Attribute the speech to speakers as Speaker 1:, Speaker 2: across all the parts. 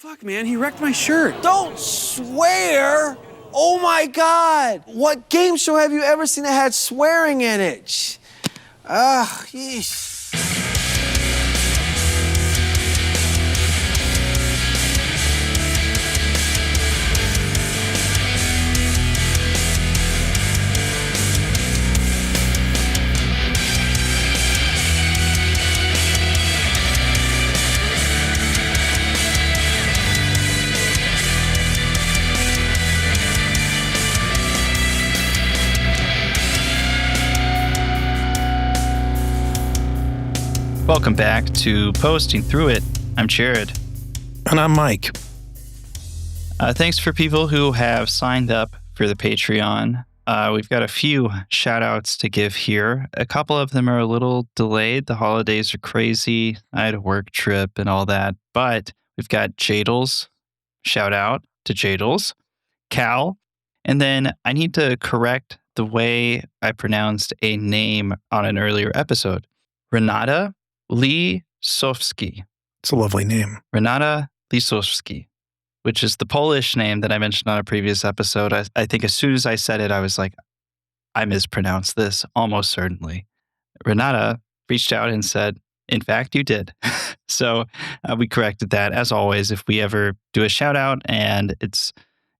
Speaker 1: Fuck, man, he wrecked my shirt.
Speaker 2: Don't swear! Oh my God! What game show have you ever seen that had swearing in it? Yeesh.
Speaker 3: Welcome back to Posting Through It. I'm Jared.
Speaker 4: And I'm Mike.
Speaker 3: Thanks for people who have signed up for the Patreon. We've got a few shout outs to give here. A couple of them are a little delayed. The holidays are crazy. I had a work trip and all that. But we've got Jadles. Shout out to Jadles. Cal. And then I need to correct the way I pronounced a name on an earlier episode. Renata Lisowski.
Speaker 4: It's a lovely name.
Speaker 3: Renata Lisowski, which is the Polish name that I mentioned on a previous episode. I think as soon as I said it, I was like, I mispronounced this almost certainly. Renata reached out and said, in fact, you did. So we corrected that. As always, if we ever do a shout out and it's,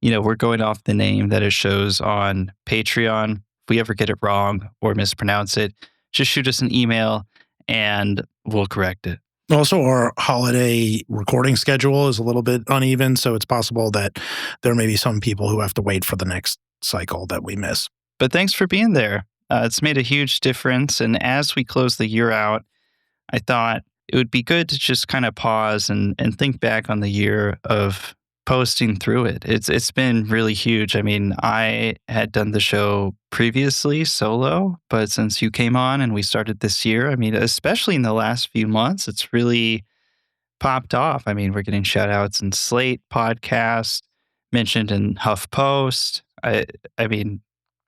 Speaker 3: we're going off the name that it shows on Patreon, if we ever get it wrong or mispronounce it, just shoot us an email and we'll correct it.
Speaker 4: Also, our holiday recording schedule is a little bit uneven, so it's possible that there may be some people who have to wait for the next cycle that we miss.
Speaker 3: But thanks for being there. It's made a huge difference. And as we close the year out, I thought it would be good to just kind of pause and think back on the year of posting through it. It's been really huge. I mean, I had done the show previously solo, but since you came on and we started this year, I mean, especially in the last few months, it's really popped off. I mean, we're getting shout outs in Slate podcast, mentioned in HuffPost. I mean,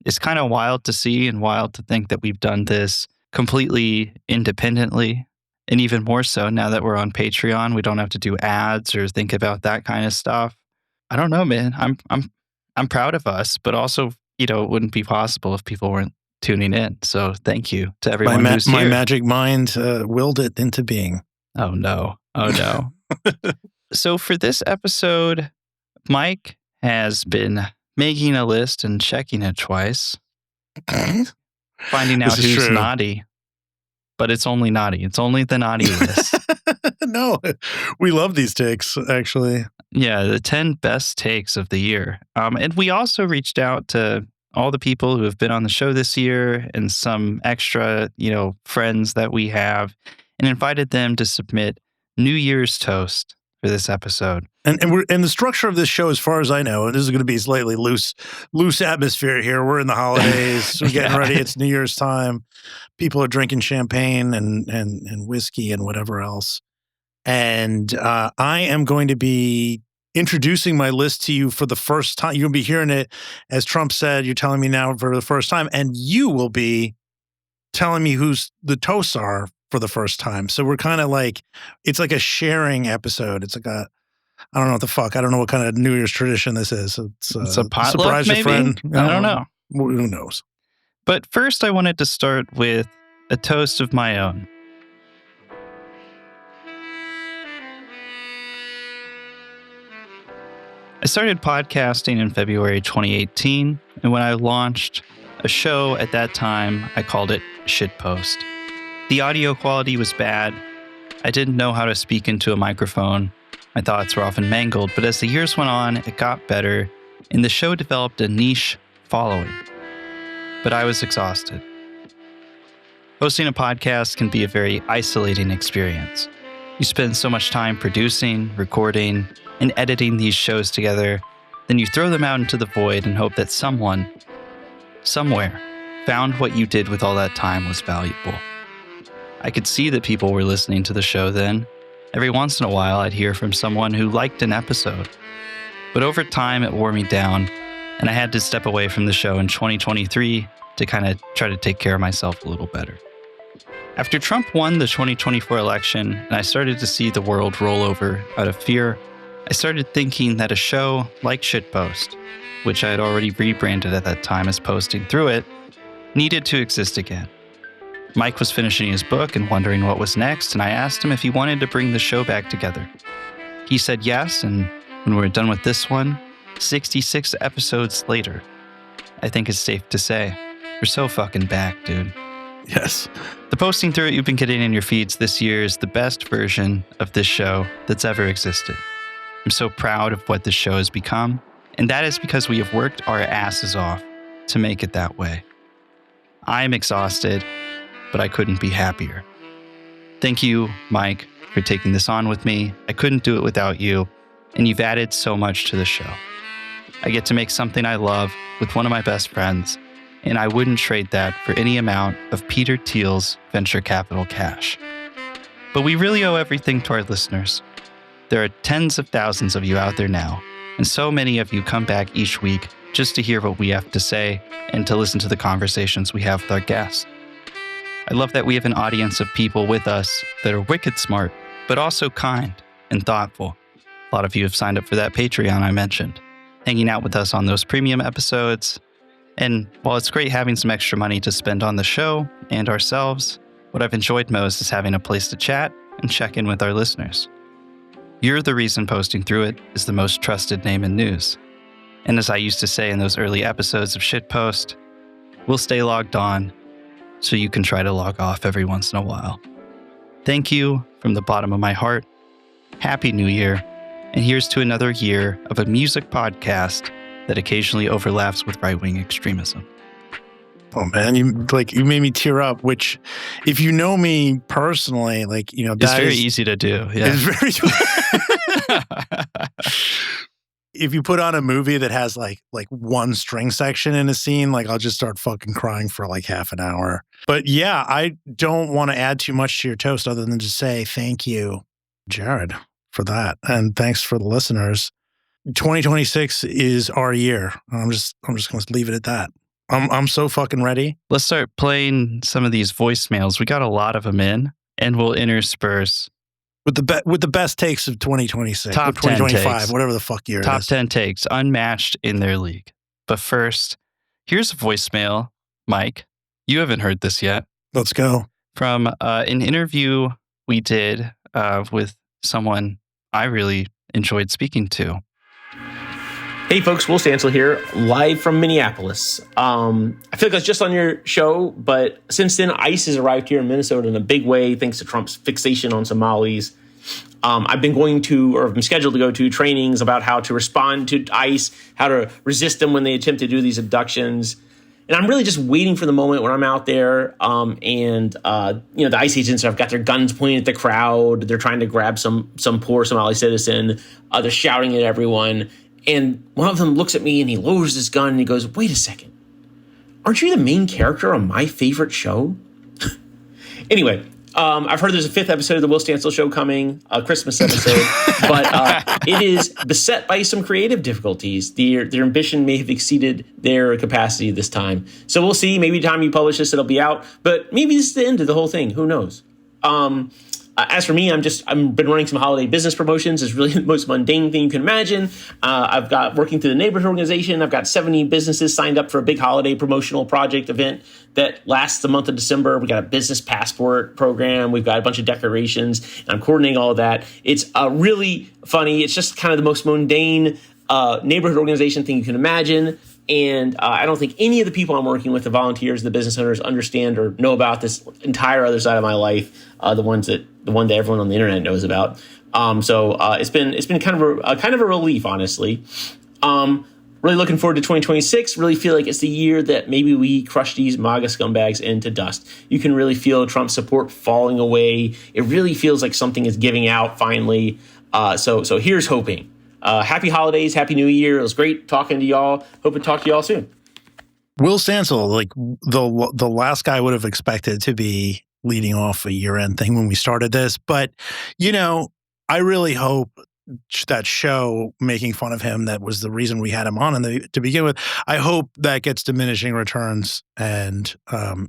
Speaker 3: it's kind of wild to see and wild to think that we've done this completely independently. And even more so now that we're on Patreon, we don't have to do ads or think about that kind of stuff. I don't know, man. I'm proud of us, but also, it wouldn't be possible if people weren't tuning in. So thank you to everyone who's here.
Speaker 4: My magic mind willed it into being.
Speaker 3: Oh no. So for this episode, Mike has been making a list and checking it twice, finding out who's naughty. But it's only naughty. It's only the naughty list.
Speaker 4: No, we love these takes, actually.
Speaker 3: Yeah, the 10 best takes of the year. And we also reached out to all the people who have been on the show this year and some extra, friends that we have and invited them to submit New Year's toast for this episode.
Speaker 4: And the structure of this show, as far as I know, this is going to be slightly loose atmosphere here. We're in the holidays. We're getting ready. It's New Year's time. People are drinking champagne and whiskey and whatever else. And I am going to be introducing my list to you for the first time. You'll be hearing it, as Trump said, you're telling me now for the first time. And you will be telling me who's the toasts are for the first time. So we're kind of like, it's like a sharing episode. It's like I don't know what the fuck. I don't know what kind of New Year's tradition this is.
Speaker 3: It's a potluck,
Speaker 4: surprise
Speaker 3: maybe?
Speaker 4: your friend.
Speaker 3: I don't know.
Speaker 4: Who knows?
Speaker 3: But first, I wanted to start with a toast of my own. I started podcasting in February 2018, and when I launched a show at that time, I called it Shitpost. The audio quality was bad. I didn't know how to speak into a microphone. My thoughts were often mangled, but as the years went on, it got better, and the show developed a niche following. But I was exhausted. Hosting a podcast can be a very isolating experience. You spend so much time producing, recording, and editing these shows together, then you throw them out into the void and hope that someone, somewhere, found what you did with all that time was valuable. I could see that people were listening to the show then. Every once in a while, I'd hear from someone who liked an episode. But over time, it wore me down, and I had to step away from the show in 2023 to kind of try to take care of myself a little better. After Trump won the 2024 election, and I started to see the world roll over out of fear, I started thinking that a show like Shitpost, which I had already rebranded at that time as Posting Through It, needed to exist again. Mike was finishing his book and wondering what was next, and I asked him if he wanted to bring the show back together. He said yes, and when we were done with this one, 66 episodes later, I think it's safe to say, we're so fucking back, dude.
Speaker 4: Yes.
Speaker 3: The Posting Through It you've been getting in your feeds this year is the best version of this show that's ever existed. I'm so proud of what this show has become, and that is because we have worked our asses off to make it that way. I'm exhausted, but I couldn't be happier. Thank you, Mike, for taking this on with me. I couldn't do it without you, and you've added so much to the show. I get to make something I love with one of my best friends, and I wouldn't trade that for any amount of Peter Thiel's venture capital cash. But we really owe everything to our listeners. There are tens of thousands of you out there now, and so many of you come back each week just to hear what we have to say and to listen to the conversations we have with our guests. I love that we have an audience of people with us that are wicked smart, but also kind and thoughtful. A lot of you have signed up for that Patreon I mentioned, hanging out with us on those premium episodes. And while it's great having some extra money to spend on the show and ourselves, what I've enjoyed most is having a place to chat and check in with our listeners. You're the reason Posting Through It is the most trusted name in news. And as I used to say in those early episodes of Shitpost, we'll stay logged on so you can try to log off every once in a while. Thank you from the bottom of my heart. Happy New Year. And here's to another year of a music podcast that occasionally overlaps with right-wing extremism.
Speaker 4: Oh man, you made me tear up, which if you know me personally,
Speaker 3: it's very easy to do. Yeah.
Speaker 4: It's very if you put on a movie that has like one string section in a scene, I'll just start fucking crying for half an hour. But yeah, I don't want to add too much to your toast other than to say thank you, Jared, for that. And thanks for the listeners. 2026 is our year. I'm just going to leave it at that. I'm so fucking ready.
Speaker 3: Let's start playing some of these voicemails. We got a lot of them in, and we'll intersperse
Speaker 4: with the best takes of 2026,
Speaker 3: top
Speaker 4: 2025,
Speaker 3: takes.
Speaker 4: Whatever the fuck year
Speaker 3: top
Speaker 4: it is.
Speaker 3: 10 takes, unmatched in their league. But first, here's a voicemail. Mike, you haven't heard this yet.
Speaker 4: Let's go.
Speaker 3: From an interview we did with someone I really enjoyed speaking to.
Speaker 1: Hey folks, Will Stancil here, live from Minneapolis. I feel like I was just on your show, but since then, ICE has arrived here in Minnesota in a big way, thanks to Trump's fixation on Somalis. I've been been scheduled to go to trainings about how to respond to ICE, how to resist them when they attempt to do these abductions. And I'm really just waiting for the moment when I'm out there the ICE agents have got their guns pointed at the crowd. They're trying to grab some poor Somali citizen. They're shouting at everyone. And one of them looks at me and he lowers his gun and he goes, "Wait a second. Aren't you the main character on my favorite show?" Anyway, I've heard there's a 5th episode of the Will Stancil Show coming, a Christmas episode, but it is beset by some creative difficulties. Their ambition may have exceeded their capacity this time. So we'll see. Maybe the time you publish this, it'll be out. But maybe this is the end of the whole thing. Who knows? As for me, I've been running some holiday business promotions. It's really the most mundane thing you can imagine. I've got working through the neighborhood organization. I've got 70 businesses signed up for a big holiday promotional project event that lasts the month of December. We got a business passport program. We've got a bunch of decorations, and I'm coordinating all of that. It's really funny. It's just kind of the most mundane neighborhood organization thing you can imagine. And I don't think any of the people I'm working with, the volunteers, the business owners, understand or know about this entire other side of my life, the one that everyone on the internet knows about. So it's been kind of a relief, honestly. Really looking forward to 2026. Really feel like it's the year that maybe we crush these MAGA scumbags into dust. You can really feel Trump's support falling away. It really feels like something is giving out finally. So here's hoping. Happy holidays, happy new year. It was great talking to y'all. Hope to talk to y'all soon.
Speaker 4: Will Stancil, the last guy I would have expected to be leading off a year-end thing when we started this. But, I really hope that show making fun of him, that was the reason we had him on to begin with. I hope that gets diminishing returns and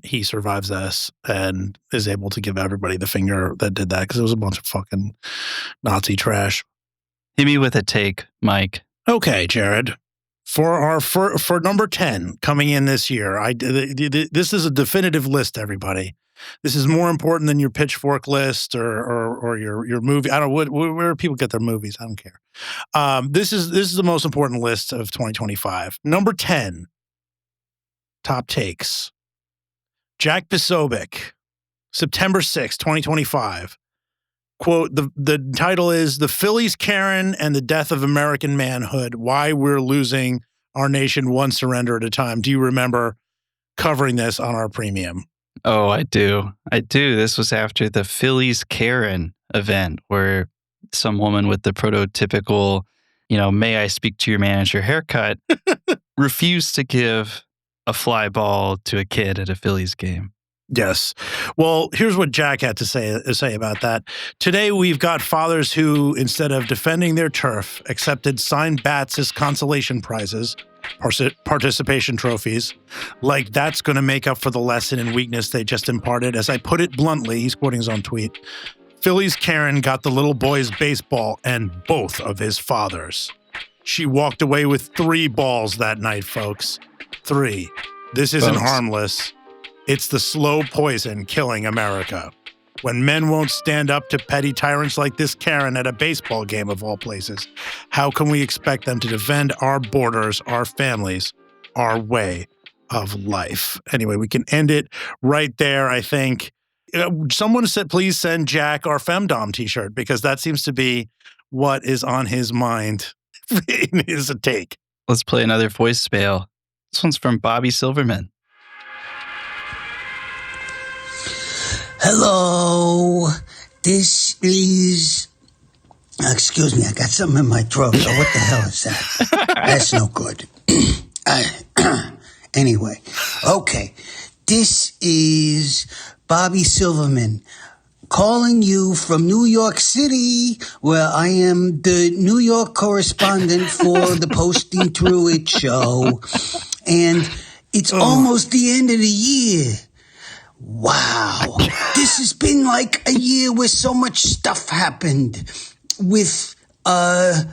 Speaker 4: he survives this and is able to give everybody the finger that did that, because it was a bunch of fucking Nazi trash.
Speaker 3: Hit me with a take, Mike.
Speaker 4: Okay, Jared. For number 10 coming in this year, this is a definitive list, everybody. This is more important than your Pitchfork list or your movie. I don't know where people get their movies. I don't care. This is the most important list of 2025. Number 10, top takes. Jack Posobiec, September 6, 2025. Quote, the title is The Phillies Karen and the Death of American Manhood, Why We're Losing Our Nation One Surrender at a Time. Do you remember covering this on our premium?
Speaker 3: Oh, I do. This was after the Phillies Karen event where some woman with the prototypical, may I speak to your manager haircut refused to give a fly ball to a kid at a Phillies game.
Speaker 4: Yes. Well, here's what Jack had to say about that. Today, we've got fathers who, instead of defending their turf, accepted signed bats as consolation prizes, participation trophies. Like that's going to make up for the lesson in weakness they just imparted. As I put it bluntly, he's quoting his own tweet, Phillies Karen got the little boy's baseball and both of his fathers. She walked away with 3 balls that night, folks. 3. This isn't harmless. It's the slow poison killing America. When men won't stand up to petty tyrants like this Karen at a baseball game of all places, how can we expect them to defend our borders, our families, our way of life? Anyway, we can end it right there, I think. Someone said, please send Jack our Femdom t-shirt, because that seems to be what is on his mind in his take.
Speaker 3: Let's play another voicemail. This one's from Bobby Silverman.
Speaker 5: Hello, this is, excuse me, I got something in my throat. So what the hell is that? That's no good. Anyway, okay, this is Bobby Silverman calling you from New York City, where I am the New York correspondent for the Posting Through It show. And it's almost the end of the year. Wow. This has been like a year where so much stuff happened with the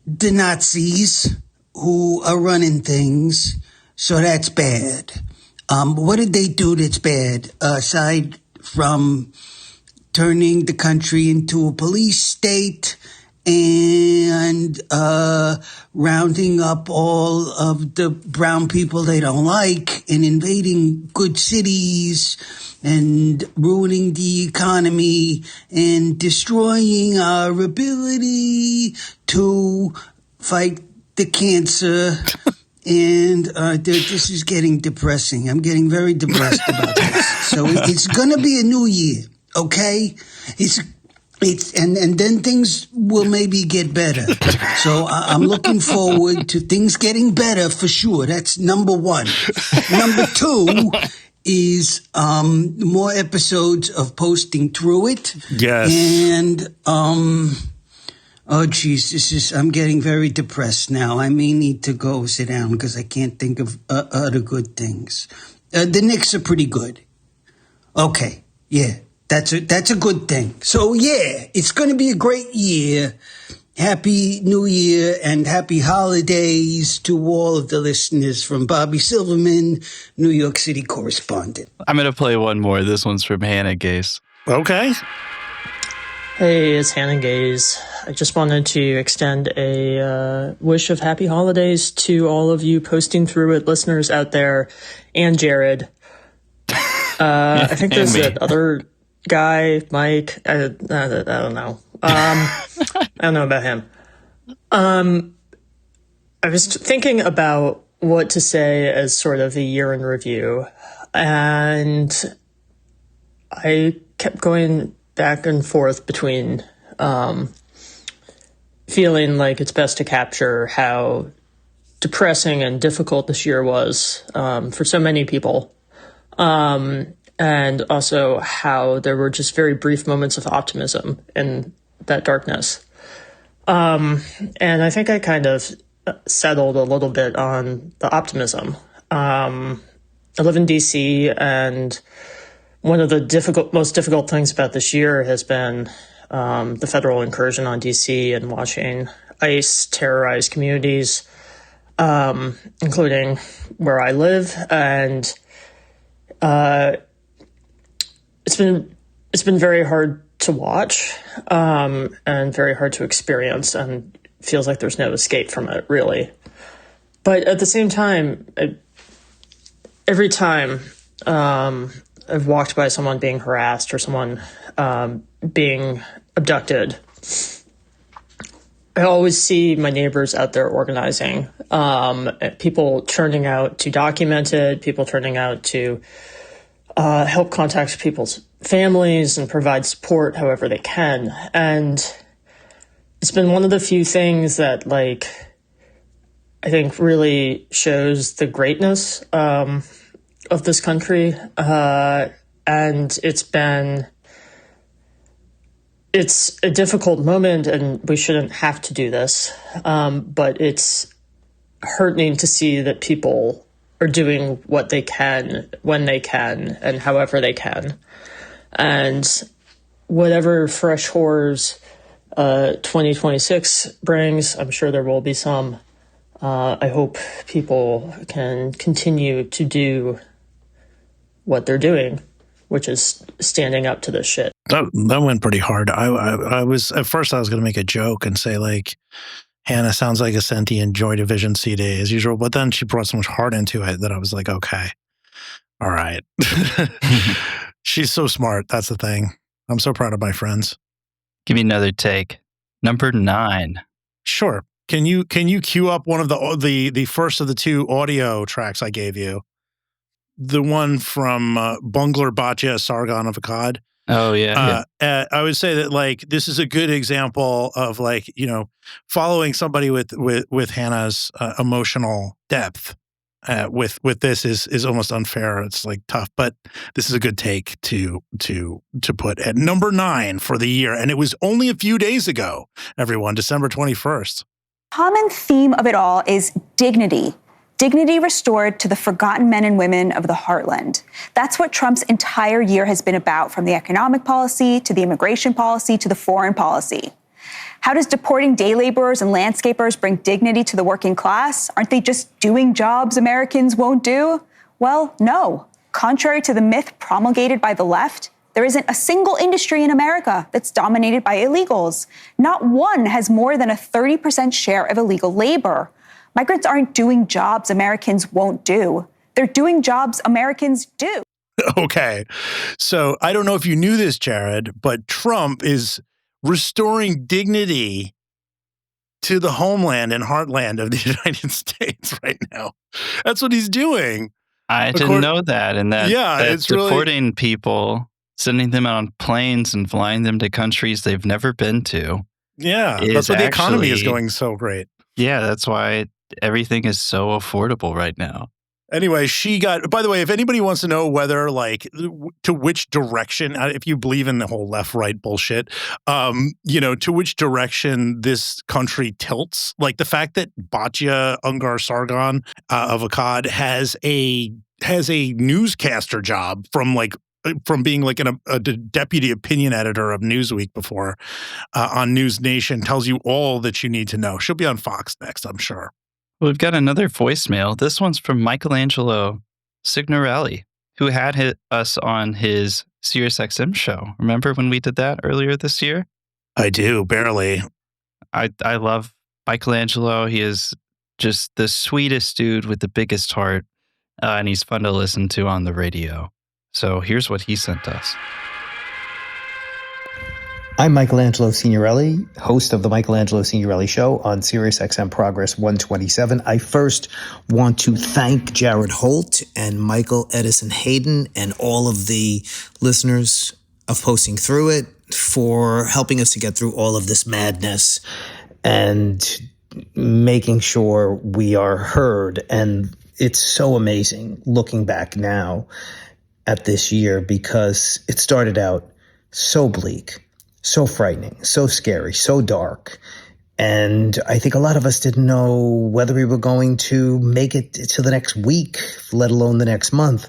Speaker 5: Nazis who are running things. So that's bad. What did they do that's bad, aside from turning the country into a police state and rounding up all of the brown people they don't like and invading good cities and ruining the economy and destroying our ability to fight the cancer. And this is getting depressing. I'm getting very depressed about this. So it's going to be a new year, okay? And then things will maybe get better. So I'm looking forward to things getting better for sure. That's number 1. Number 2 is more episodes of Posting Through It.
Speaker 4: Yes.
Speaker 5: And oh geez, I'm getting very depressed now. I may need to go sit down because I can't think of other good things. The Knicks are pretty good. Okay, yeah. That's a good thing. So yeah, it's going to be a great year. Happy New Year and happy holidays to all of the listeners from Bobby Silverman, New York City correspondent.
Speaker 3: I'm going to play one more. This one's from Hannah Gais.
Speaker 4: Okay.
Speaker 6: Hey, it's Hannah Gais. I just wanted to extend a wish of happy holidays to all of you Posting Through It listeners out there, and Jared. I think there's that other guy, Mike. I don't know. I don't know about him. I was thinking about what to say as sort of a year in review, and I kept going back and forth between feeling like it's best to capture how depressing and difficult this year was for so many people, and also how there were just very brief moments of optimism in that darkness. And I think I kind of settled a little bit on the optimism. I live in DC, and one of the most difficult things about this year has been the federal incursion on DC and watching ICE terrorize communities, including where I live. And it's been very hard to watch, and very hard to experience, and feels like there's no escape from it, really. But at the same time, every time I've walked by someone being harassed or someone being abducted, I always see my neighbors out there organizing, people turning out to document it, people turning out to help contact people's families and provide support however they can. And it's been one of the few things that, like, I think really shows the greatness of this country. And it's a difficult moment, and we shouldn't have to do this. But it's heartening to see that people are doing what they can, when they can, and however they can. And whatever fresh horrors 2026 brings, I'm sure there will be some. I hope people can continue to do what they're doing, which is standing up to this shit.
Speaker 4: That went pretty hard. I was at first I was going to make a joke and say, like, Hannah sounds like a sentient Joy Division CD as usual, but then she brought so much heart into it that I was like, okay, all right. She's so smart. That's the thing. I'm so proud of my friends.
Speaker 3: Give me another take. Number 9.
Speaker 4: Sure. Can you cue up one of the first of the 2 audio tracks I gave you? The one from Bungler Boccia Sargon of Akkad.
Speaker 3: Oh, yeah.
Speaker 4: I would say that, like, this is a good example of, like, you know, following somebody with Hannah's emotional depth. With this is almost unfair. It's like tough, but this is a good take to put at number 9 for the year, and it was only a few days ago. Everyone, December 21st.
Speaker 7: Common theme of it all is dignity. Dignity restored to the forgotten men and women of the heartland. That's what Trump's entire year has been about, from the economic policy to the immigration policy to the foreign policy. How does deporting day laborers and landscapers bring dignity to the working class? Aren't they just doing jobs Americans won't do? Well, no. Contrary to the myth promulgated by the left, there isn't a single industry in America that's dominated by illegals. Not one has more than a 30% share of illegal labor. Migrants aren't doing jobs Americans won't do. They're doing jobs Americans do.
Speaker 4: Okay. So I don't know if you knew this, Jared, but Trump is restoring dignity to the homeland and heartland of the United States right now. That's what he's doing.
Speaker 3: I didn't know that. And that,
Speaker 4: it's
Speaker 3: deporting
Speaker 4: really
Speaker 3: people, sending them on planes and flying them to countries they've never been to.
Speaker 4: Yeah, that's why the economy is going so great.
Speaker 3: Yeah, that's why everything is so affordable right now.
Speaker 4: Anyway, she got, by the way, if anybody wants to know whether, like, to which direction, if you believe in the whole left-right bullshit, you know, to which direction this country tilts, like the fact that Boccia Ungar Sargon of Akkad has a newscaster job from being like a deputy opinion editor of Newsweek before on News Nation tells you all that you need to know. She'll be on Fox next, I'm sure.
Speaker 3: We've got another voicemail. This one's from Michelangelo Signorile, who had us on his SiriusXM show. Remember when we did that earlier this year?
Speaker 4: I do, barely.
Speaker 3: I love Michelangelo. He is just the sweetest dude with the biggest heart, and he's fun to listen to on the radio. So here's what he sent us.
Speaker 8: I'm Michelangelo Signorile, host of the Michelangelo Signorile Show on SiriusXM Progress 127. I first want to thank Jared Holt and Michael Edison Hayden and all of the listeners of Posting Through It for helping us to get through all of this madness and making sure we are heard. And it's so amazing looking back now at this year, because it started out so bleak, so frightening, so scary, so dark. And I think a lot of us didn't know whether we were going to make it to the next week, let alone the next month.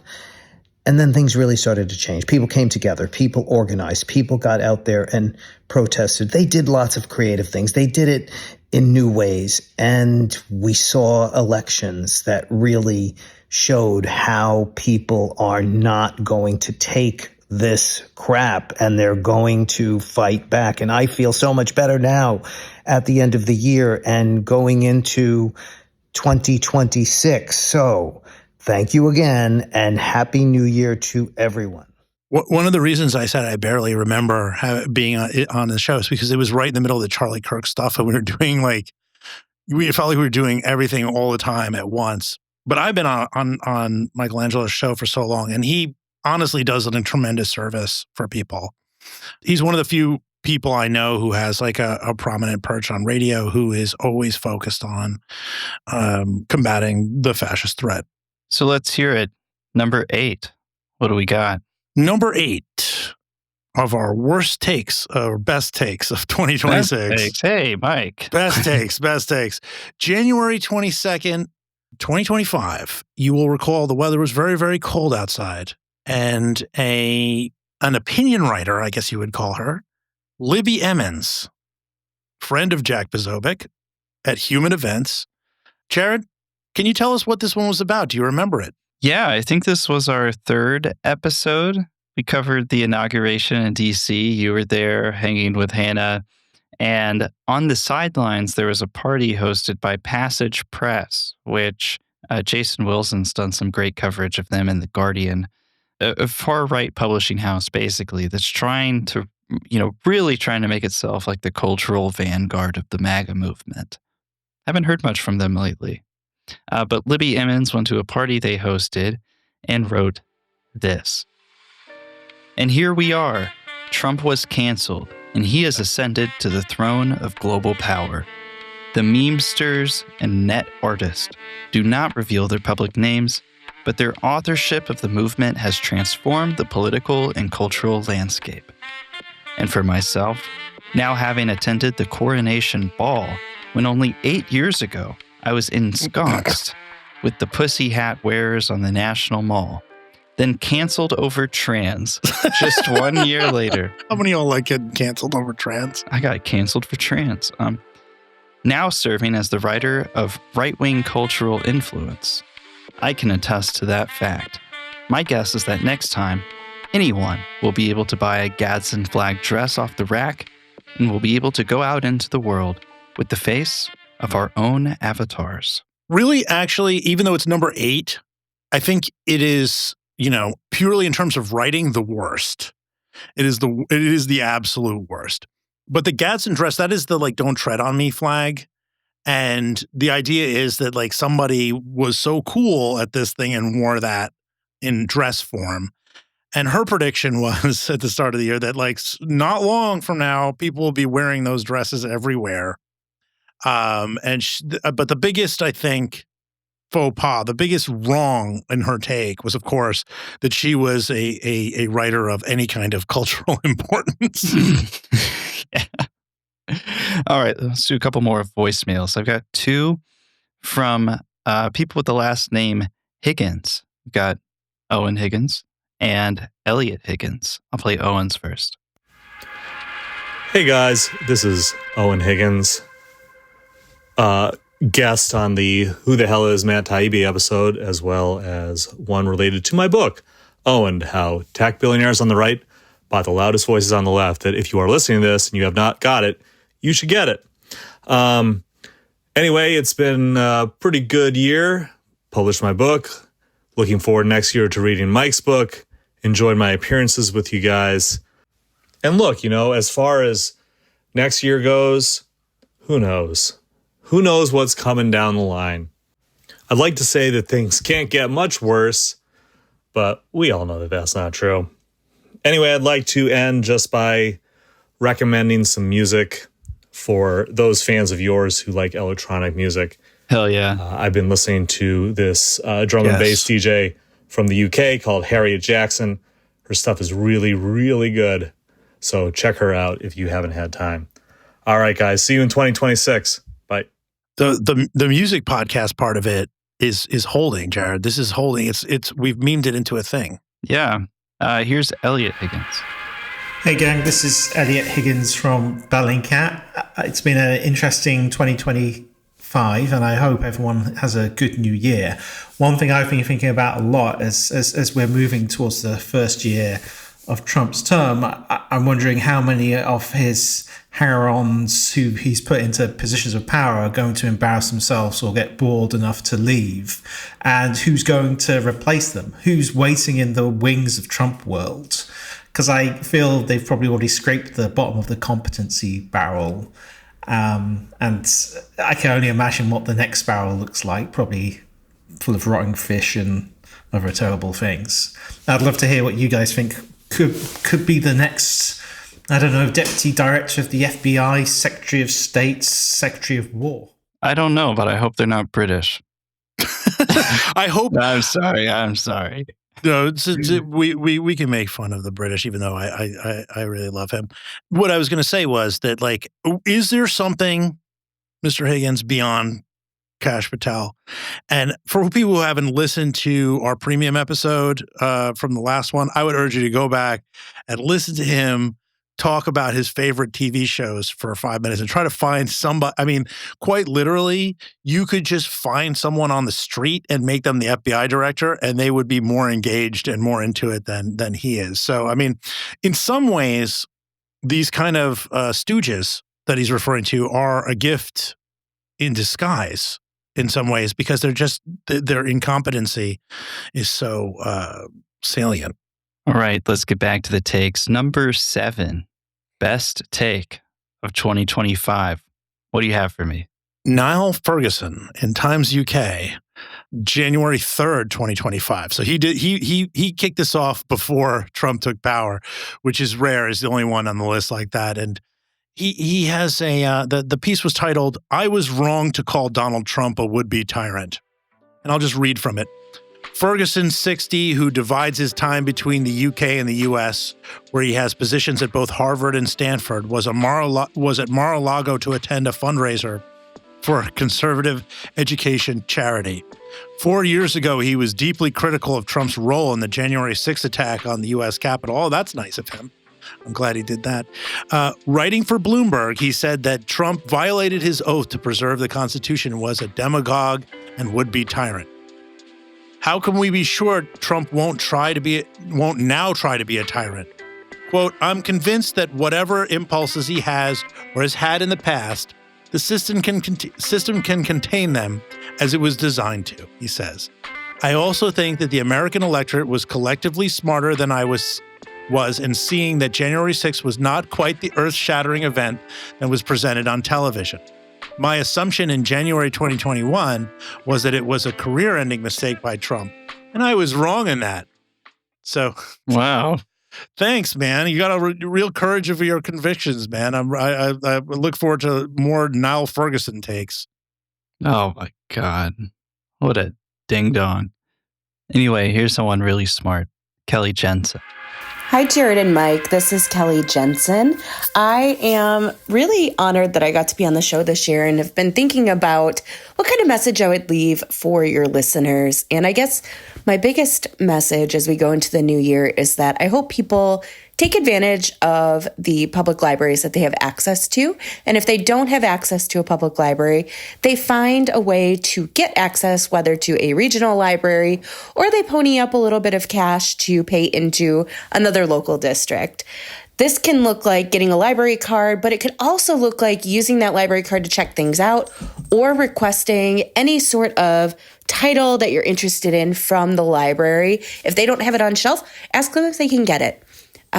Speaker 8: And then things really started to change. People came together. People organized. People got out there and protested. They did lots of creative things. They did it in new ways. And we saw elections that really showed how people are not going to take this crap and they're going to fight back. And I feel so much better now at the end of the year and going into 2026. So thank you again and Happy New Year to everyone.
Speaker 4: One of the reasons I said I barely remember being on the show is because it was right in the middle of the Charlie Kirk stuff, and we were doing we felt like we were doing everything all the time at once. But I've been on Michelangelo's show for so long, and he honestly does a tremendous service for people. He's one of the few people I know who has like a prominent perch on radio who is always focused on combating the fascist threat.
Speaker 3: So let's hear it. Number 8. What do we got?
Speaker 4: Number 8 of our worst takes or best takes of 2026.
Speaker 3: Best takes. Hey, Mike.
Speaker 4: Best takes. January 22nd, 2025. You will recall the weather was very, very cold outside. And an opinion writer, I guess you would call her, Libby Emmons, friend of Jack Posobiec at Human Events. Jared, can you tell us what this one was about? Do you remember it?
Speaker 3: Yeah, I think this was our 3rd episode. We covered the inauguration in D.C. You were there hanging with Hannah. And on the sidelines, there was a party hosted by Passage Press, which Jason Wilson's done some great coverage of them in The Guardian. A far-right publishing house, basically, that's trying to, really trying to make itself like the cultural vanguard of the MAGA movement. Haven't heard much from them lately. But Libby Emmons went to a party they hosted and wrote this. And here we are. Trump was canceled, and he has ascended to the throne of global power. The memesters and net artists do not reveal their public names, but their authorship of the movement has transformed the political and cultural landscape. And for myself, now having attended the coronation ball when only 8 years ago I was ensconced with the pussy hat wearers on the National Mall, then canceled over trans just 1 year later.
Speaker 4: How many of y'all like getting canceled over trans?
Speaker 3: I got canceled for trans. Now serving as the writer of Right-Wing Cultural Influence. I can attest to that fact. My guess is that next time, anyone will be able to buy a Gadsden flag dress off the rack and will be able to go out into the world with the face of our own avatars.
Speaker 4: Really, actually, even though it's number 8, I think it is, purely in terms of writing, the worst. It is the absolute worst. But the Gadsden dress, that is the don't tread on me flag. And the idea is that somebody was so cool at this thing and wore that in dress form. And her prediction was at the start of the year that not long from now, people will be wearing those dresses everywhere. But the biggest, I think, faux pas, the biggest wrong in her take was, of course, that she was a writer of any kind of cultural importance.
Speaker 3: Yeah. All right, let's do a couple more voicemails. I've got 2 from people with the last name Higgins. We've got Eoin Higgins and Eliot Higgins. I'll play Owen's first.
Speaker 9: Hey guys, this is Eoin Higgins. Guest on the Who the Hell is Matt Taibbi episode, as well as one related to my book, Owen, How Tech Billionaires on the Right Bought the Loudest Voices on the Left, that if you are listening to this and you have not got it, you should get it. Anyway, it's been a pretty good year. Published my book. Looking forward next year to reading Mike's book. Enjoyed my appearances with you guys. And look, as far as next year goes, who knows? Who knows what's coming down the line? I'd like to say that things can't get much worse, but we all know that that's not true. Anyway, I'd like to end just by recommending some music for those fans of yours who like electronic music.
Speaker 3: Hell yeah.
Speaker 9: I've been listening to this drum and bass DJ from the UK called Harriet Jackson. Her stuff is really, really good. So check her out if you haven't had time. All right, guys. See you in 2026. Bye.
Speaker 4: The music podcast part of it is holding, Jared. This is holding. We've memed it into a thing.
Speaker 3: Yeah. Here's Eliot Higgins.
Speaker 10: Hey gang, this is Eliot Higgins from Bellingcat. It's been an interesting 2025 and I hope everyone has a good new year. One thing I've been thinking about a lot as we're moving towards the first year of Trump's term, I'm wondering how many of his hanger-ons who he's put into positions of power are going to embarrass themselves or get bored enough to leave, and who's going to replace them? Who's waiting in the wings of Trump world? Because I feel they've probably already scraped the bottom of the competency barrel. And I can only imagine what the next barrel looks like, probably full of rotting fish and other terrible things. I'd love to hear what you guys think could be the next, I don't know, Deputy Director of the FBI, Secretary of State, Secretary of War.
Speaker 3: I don't know, but I hope they're not British.
Speaker 4: I hope.
Speaker 3: I'm sorry.
Speaker 4: No, we can make fun of the British, even though I really love him. What I was going to say was that, like, is there something, Mr. Higgins, beyond Kash Patel? And for people who haven't listened to our premium episode from the last one, I would urge you to go back and listen to him talk about his favorite TV shows for 5 minutes and try to find somebody. I mean, quite literally, you could just find someone on the street and make them the FBI director, and they would be more engaged and more into it than he is. So, I mean, in some ways, these kind of stooges that he's referring to are a gift in disguise in some ways, because their incompetency is so salient.
Speaker 3: All right, let's get back to the takes. Number 7, best take of 2025. What do you have for me?
Speaker 4: Niall Ferguson in Times UK, January 3rd, 2025. So he kicked this off before Trump took power, which is rare. He's the only one on the list like that. And he has the piece was titled, "I Was Wrong to Call Donald Trump a Would-Be Tyrant." And I'll just read from it. Ferguson, 60, who divides his time between the UK and the US, where he has positions at both Harvard and Stanford, was at Mar-a-Lago to attend a fundraiser for a conservative education charity. 4 years ago, he was deeply critical of Trump's role in the January 6th attack on the US Capitol. Oh, that's nice of him. I'm glad he did that. Writing for Bloomberg, he said that Trump violated his oath to preserve the Constitution, was a demagogue and would-be tyrant. How can we be sure Trump won't now try to be a tyrant? Quote, "I'm convinced that whatever impulses he has or has had in the past, the system can contain them as it was designed to," he says. "I also think that the American electorate was collectively smarter than I was in seeing that January 6th was not quite the earth-shattering event that was presented on television. My assumption in January 2021 was that it was a career-ending mistake by Trump, and I was wrong in that." So,
Speaker 3: wow.
Speaker 4: Thanks, man. You got a real courage of your convictions, man. I look forward to more Niall Ferguson takes.
Speaker 3: Oh, my God. What a ding-dong. Anyway, here's someone really smart. Kelly Jensen.
Speaker 11: Hi, Jared and Mike. This is Kelly Jensen. I am really honored that I got to be on the show this year and have been thinking about what kind of message I would leave for your listeners. And I guess my biggest message as we go into the new year is that I hope people take advantage of the public libraries that they have access to. And if they don't have access to a public library, they find a way to get access, whether to a regional library or they pony up a little bit of cash to pay into another local district. This can look like getting a library card, but it could also look like using that library card to check things out or requesting any sort of title that you're interested in from the library. If they don't have it on shelf, ask them if they can get it.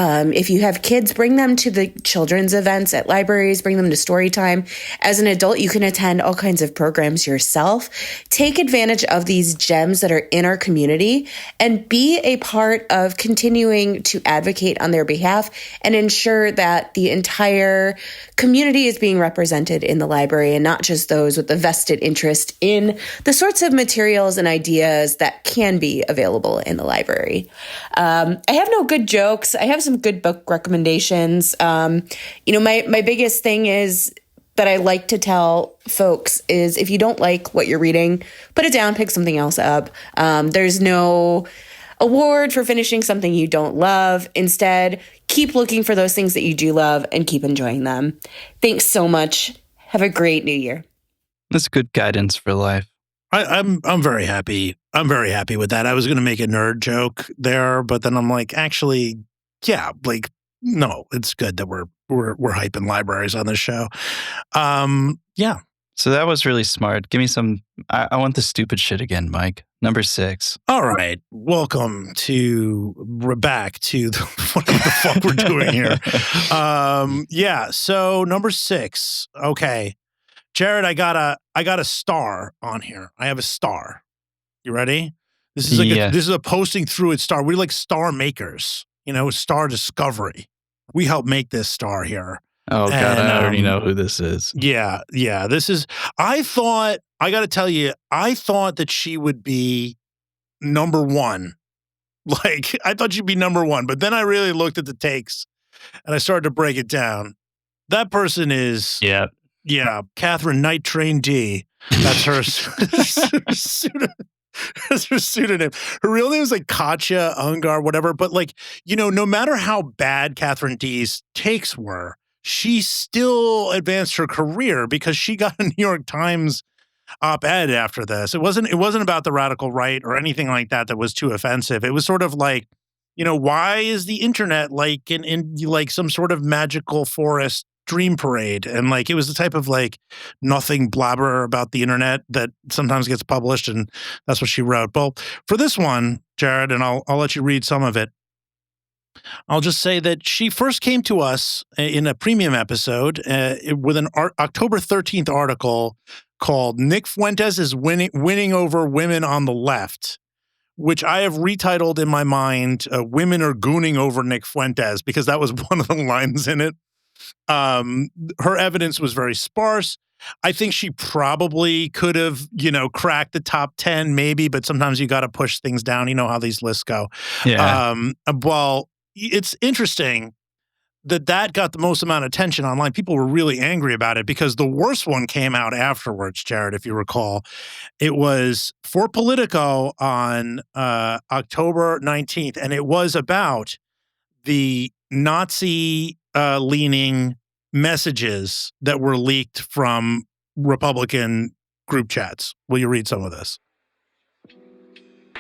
Speaker 11: If you have kids, bring them to the children's events at libraries, bring them to story time. As an adult, you can attend all kinds of programs yourself. Take advantage of these gems that are in our community and be a part of continuing to advocate on their behalf and ensure that the entire community is being represented in the library and not just those with a vested interest in the sorts of materials and ideas that can be available in the library. I have no good jokes. I have some good book recommendations. My biggest thing is that I like to tell folks is if you don't like what you're reading, put it down, pick something else up. There's no award for finishing something you don't love. Instead, keep looking for those things that you do love and keep enjoying them. Thanks so much. Have a great new year.
Speaker 3: That's good guidance for life.
Speaker 4: I'm very happy. I'm very happy with that. I was going to make a nerd joke there, but then I'm like, actually, yeah, like, no, it's good that we're hyping libraries on this show. Yeah.
Speaker 3: So that was really smart. Give me some. I want the stupid shit again, Mike. Number 6.
Speaker 4: All right. Welcome to back to what the fuck we're doing here. Yeah. So number 6. Okay. Jared, I got a star on here. I have a star. You ready? This is like this is a posting through it star. We're like star makers, star discovery. We help make this star here.
Speaker 3: Oh, God, I already know who this is.
Speaker 4: Yeah. This is, I got to tell you, I thought that she would be number 1. Like, I thought she'd be number 1, but then I really looked at the takes and I started to break it down. That person is, Catherine Night Train D. That's her pseudonym. That's her pseudonym. Her real name is like Katja Ungar, whatever. But like, no matter how bad Catherine D's takes were, she still advanced her career because she got a New York Times op-ed after this. It wasn't about the radical right or anything like that was too offensive. It was sort of like, why is the internet like in like some sort of magical forest dream parade? And like, it was the type of like nothing blabber about the internet that sometimes gets published. And that's what she wrote. Well, for this one, Jared, and I'll let you read some of it. I'll just say that she first came to us in a premium episode with an October 13th article called Nick Fuentes is winning over women on the left, which I have retitled in my mind, Women Are Gooning Over Nick Fuentes, because that was one of the lines in it. Her evidence was very sparse. I think she probably could have, cracked the top 10 maybe, but sometimes you got to push things down. You know how these lists go.
Speaker 3: Yeah.
Speaker 4: Well, it's interesting that got the most amount of attention online. People were really angry about it because the worst one came out afterwards, Jared, if you recall. It was for Politico on October 19th, and it was about the Nazi-leaning messages that were leaked from Republican group chats. Will you read some of this?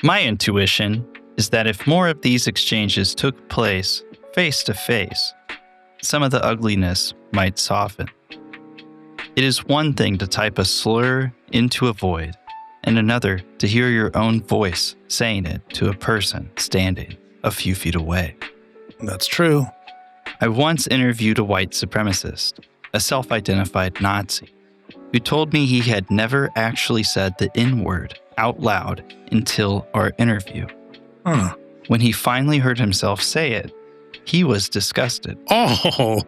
Speaker 3: My intuition is that if more of these exchanges took place face to face, some of the ugliness might soften. It is one thing to type a slur into a void, and another to hear your own voice saying it to a person standing a few feet away.
Speaker 4: That's true.
Speaker 3: I once interviewed a white supremacist, a self-identified Nazi, who told me he had never actually said the N-word out loud until our interview. When he finally heard himself say it, he was disgusted.
Speaker 4: Oh!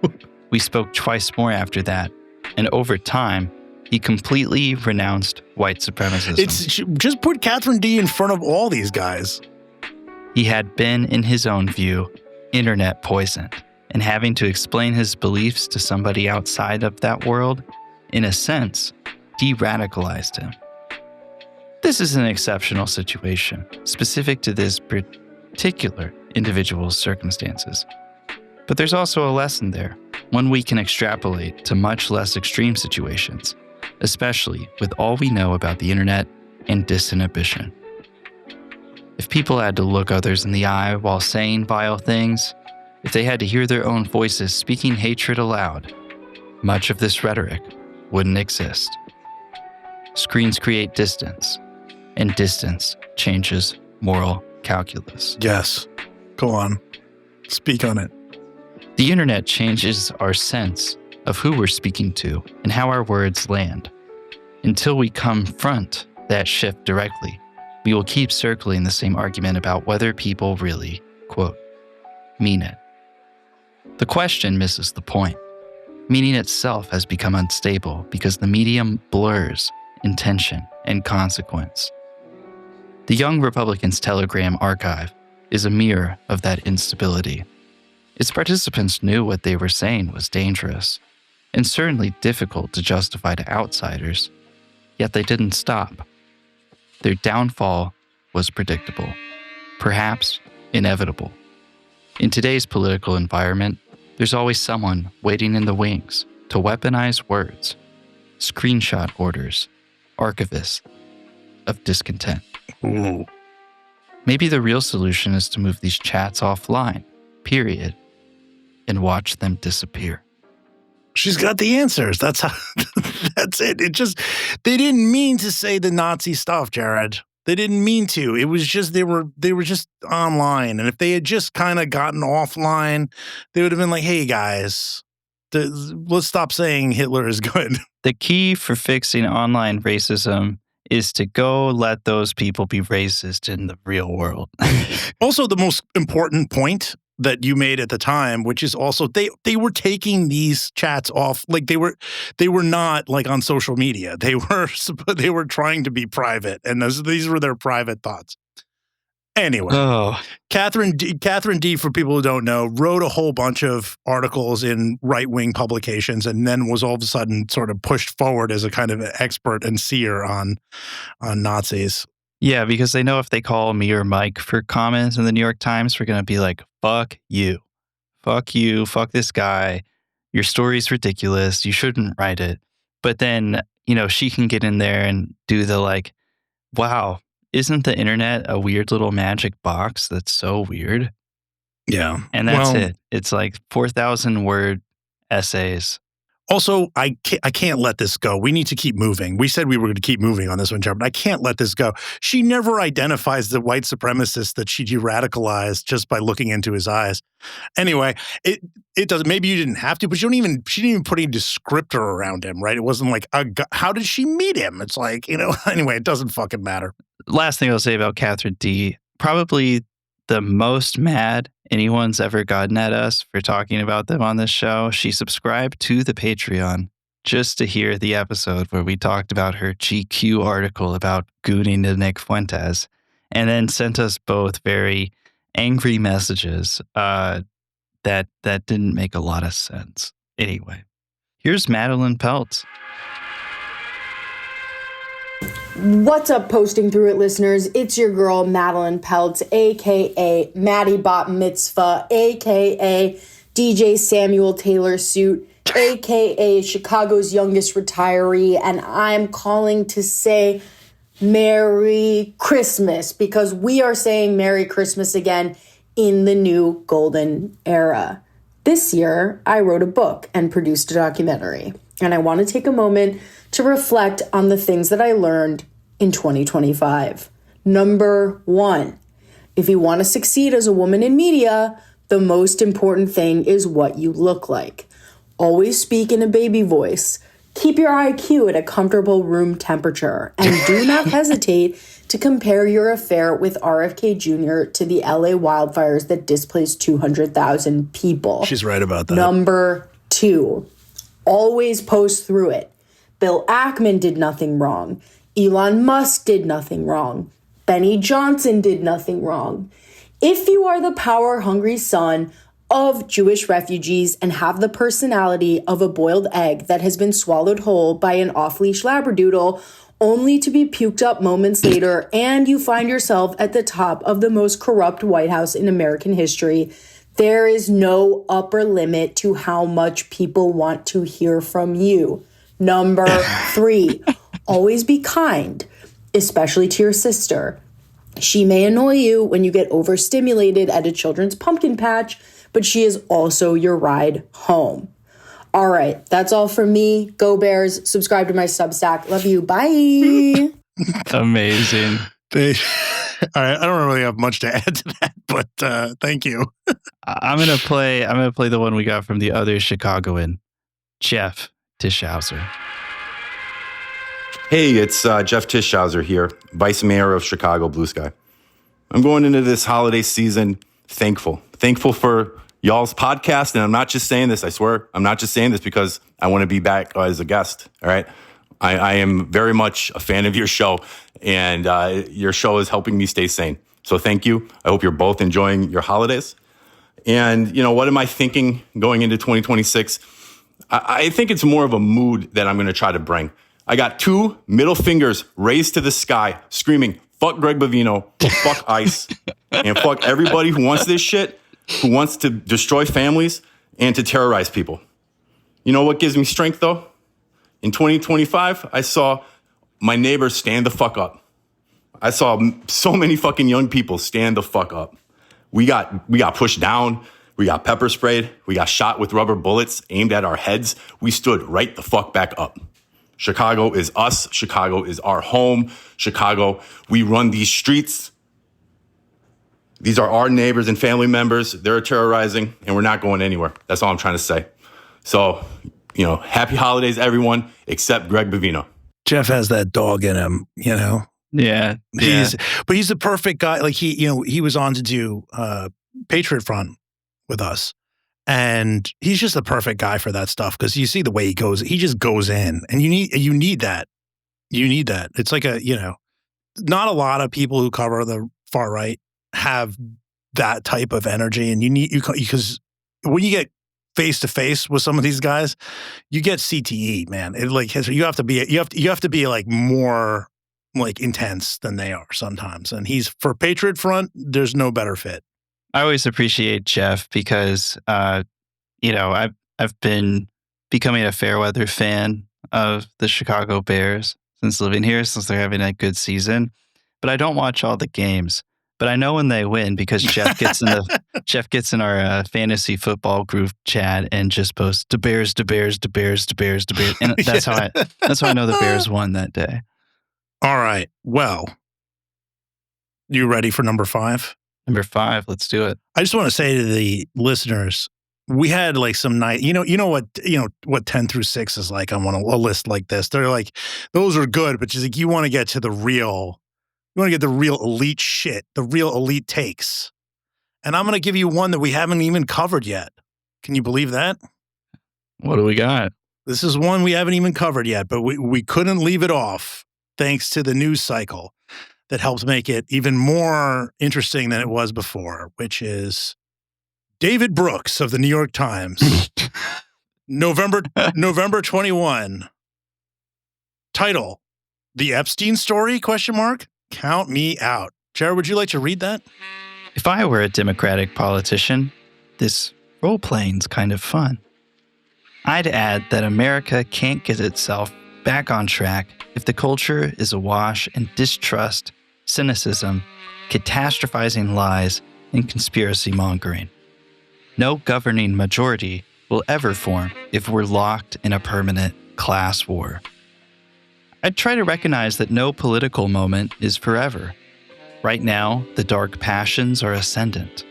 Speaker 3: We spoke twice more after that, and over time, he completely renounced white supremacism.
Speaker 4: Just put Catherine D in front of all these guys.
Speaker 3: He had been, in his own view, internet poisoned, and having to explain his beliefs to somebody outside of that world, in a sense, de-radicalized him. This is an exceptional situation, specific to this particular individual's circumstances. But there's also a lesson there, one we can extrapolate to much less extreme situations, especially with all we know about the internet and disinhibition. If people had to look others in the eye while saying vile things, if they had to hear their own voices speaking hatred aloud, much of this rhetoric wouldn't exist. Screens create distance, and distance changes moral calculus.
Speaker 4: Yes. Go on. Speak on it.
Speaker 3: The internet changes our sense of who we're speaking to and how our words land. Until we confront that shift directly, we will keep circling the same argument about whether people really, quote, mean it. The question misses the point. Meaning itself has become unstable because the medium blurs intention and consequence. The Young Republicans' Telegram archive is a mirror of that instability. Its participants knew what they were saying was dangerous, and certainly difficult to justify to outsiders, yet they didn't stop. Their downfall was predictable. perhaps inevitable. In today's political environment, there's always someone waiting in the wings to weaponize words, screenshot orders, archivists of discontent.
Speaker 4: Ooh.
Speaker 3: Maybe the real solution is to move these chats offline, period, and watch them disappear.
Speaker 4: She's got the answers. That's how. That's it. They didn't mean to say the Nazi stuff, Jared. They didn't mean to. It was just they were just online, and if they had just kind of gotten offline, they would have been like, "Hey guys, let's stop saying Hitler is good."
Speaker 3: The key for fixing online racism is to go let those people be racist in the real world.
Speaker 4: Also, the most important point that you made at the time, which is also they were taking these chats off, like they were not like on social media. They were trying to be private, and these were their private thoughts. Anyway, Catherine D, for people who don't know, wrote a whole bunch of articles in right-wing publications, and then was all of a sudden sort of pushed forward as a kind of expert and seer on Nazis.
Speaker 3: Yeah, because they know if they call me or Mike for comments in the New York Times, we're going to be like, fuck you, fuck this guy. Your story's ridiculous. You shouldn't write it. But then, she can get in there and do the like, wow, isn't the internet a weird little magic box that's so weird?
Speaker 4: Yeah.
Speaker 3: And that's it. It's like 4,000 word essays.
Speaker 4: Also, I can't let this go. We need to keep moving. We said we were going to keep moving on this one, Jared, but I can't let this go. She never identifies the white supremacist that she de-radicalized just by looking into his eyes. Anyway, it doesn't. Maybe you didn't have to, but she didn't even put any descriptor around him, right? It wasn't like, how did she meet him? It's like, anyway, it doesn't fucking matter.
Speaker 3: Last thing I'll say about Catherine D, probably the most mad anyone's ever gotten at us for talking about them on this show. She subscribed to the Patreon just to hear the episode where we talked about her GQ article about gooning to Nick Fuentes, and then sent us both very angry messages that didn't make a lot of sense. Anyway, here's Madeline Peltz.
Speaker 12: What's up, Posting Through It listeners? It's your girl, Madeline Peltz, a.k.a. Maddie Bat Mitzvah, a.k.a. DJ Samuel Taylor Suit, a.k.a. Chicago's youngest retiree, and I'm calling to say Merry Christmas, because we are saying Merry Christmas again in the new golden era. This year, I wrote a book and produced a documentary, and I want to take a moment to reflect on the things that I learned in 2025. Number 1, if you want to succeed as a woman in media, the most important thing is what you look like. Always speak in a baby voice. Keep your IQ at a comfortable room temperature, and do not hesitate to compare your affair with RFK Jr. to the LA wildfires that displaced 200,000 people.
Speaker 4: She's right about that.
Speaker 12: Number 2, always post through it. Bill Ackman did nothing wrong. Elon Musk did nothing wrong. Benny Johnson did nothing wrong. If you are the power-hungry son of Jewish refugees and have the personality of a boiled egg that has been swallowed whole by an off-leash labradoodle, only to be puked up moments later, and you find yourself at the top of the most corrupt White House in American history, there is no upper limit to how much people want to hear from you. Number 3, always be kind, especially to your sister. She may annoy you when you get overstimulated at a children's pumpkin patch, but she is also your ride home. All right, that's all from me. Go Bears. Subscribe to my Substack. Love you. Bye.
Speaker 3: Amazing.
Speaker 4: All right, I don't really have much to add to that, but thank you.
Speaker 3: I'm gonna play the one we got from the other Chicagoan, Jeff Tischauser.
Speaker 13: Hey, it's Jeff Tischauser here, Vice Mayor of Chicago Blue Sky. I'm going into this holiday season thankful for y'all's podcast, and I'm not just saying this, I swear, I'm not just saying this because I want to be back as a guest, all right? I am very much a fan of your show, and your show is helping me stay sane. So thank you. I hope you're both enjoying your holidays. And, what am I thinking going into 2026? I think it's more of a mood that I'm going to try to bring. I got 2 middle fingers raised to the sky, screaming, fuck Greg Bavino, fuck ICE, and fuck everybody who wants this shit, who wants to destroy families and to terrorize people. You know what gives me strength, though? In 2025, I saw my neighbors stand the fuck up. I saw so many fucking young people stand the fuck up. We got pushed down. We got pepper sprayed. We got shot with rubber bullets aimed at our heads. We stood right the fuck back up. Chicago is us. Chicago is our home. Chicago, we run these streets. These are our neighbors and family members. They're terrorizing, and we're not going anywhere. That's all I'm trying to say. So, happy holidays, everyone, except Greg Bavino.
Speaker 4: Jeff has that dog in him,
Speaker 3: Yeah.
Speaker 4: He's the perfect guy. Like he was on to do Patriot Front with us. And he's just the perfect guy for that stuff because you see the way he goes. He just goes in, and you need that. You need that. It's like not a lot of people who cover the far right have that type of energy, and because when you get face to face with some of these guys, you get CTE, man. You have to be like more like intense than they are sometimes. And he's for Patriot Front. There's no better fit.
Speaker 3: I always appreciate Jeff because, I've been becoming a fair weather fan of the Chicago Bears since living here, since they're having a good season. But I don't watch all the games. But I know when they win because Jeff gets in our fantasy football group chat and just posts "the Bears, the Bears, the Bears, the Bears, the Bears," and that's how I know the Bears won that day.
Speaker 4: All right. Well, you ready for number 5?
Speaker 3: Number 5, let's do it.
Speaker 4: I just want to say to the listeners, we had like some night, what 10 through 6 is like on a list like this. They're like, those are good, but just like you want to get to the real elite shit, the real elite takes. And I'm going to give you one that we haven't even covered yet. Can you believe that?
Speaker 3: What do we got?
Speaker 4: This is one we haven't even covered yet, but we couldn't leave it off thanks to the news cycle that helps make it even more interesting than it was before, which is David Brooks of the New York Times. November 21. Title, The Epstein Story, ? Count me out. Jared, would you like to read that?
Speaker 3: If I were a Democratic politician, this role-playing's kind of fun. I'd add that America can't get itself back on track if the culture is awash in distrust, cynicism, catastrophizing lies, and conspiracy mongering. No governing majority will ever form if we're locked in a permanent class war. I'd try to recognize that no political moment is forever. Right now, the dark passions are ascendant.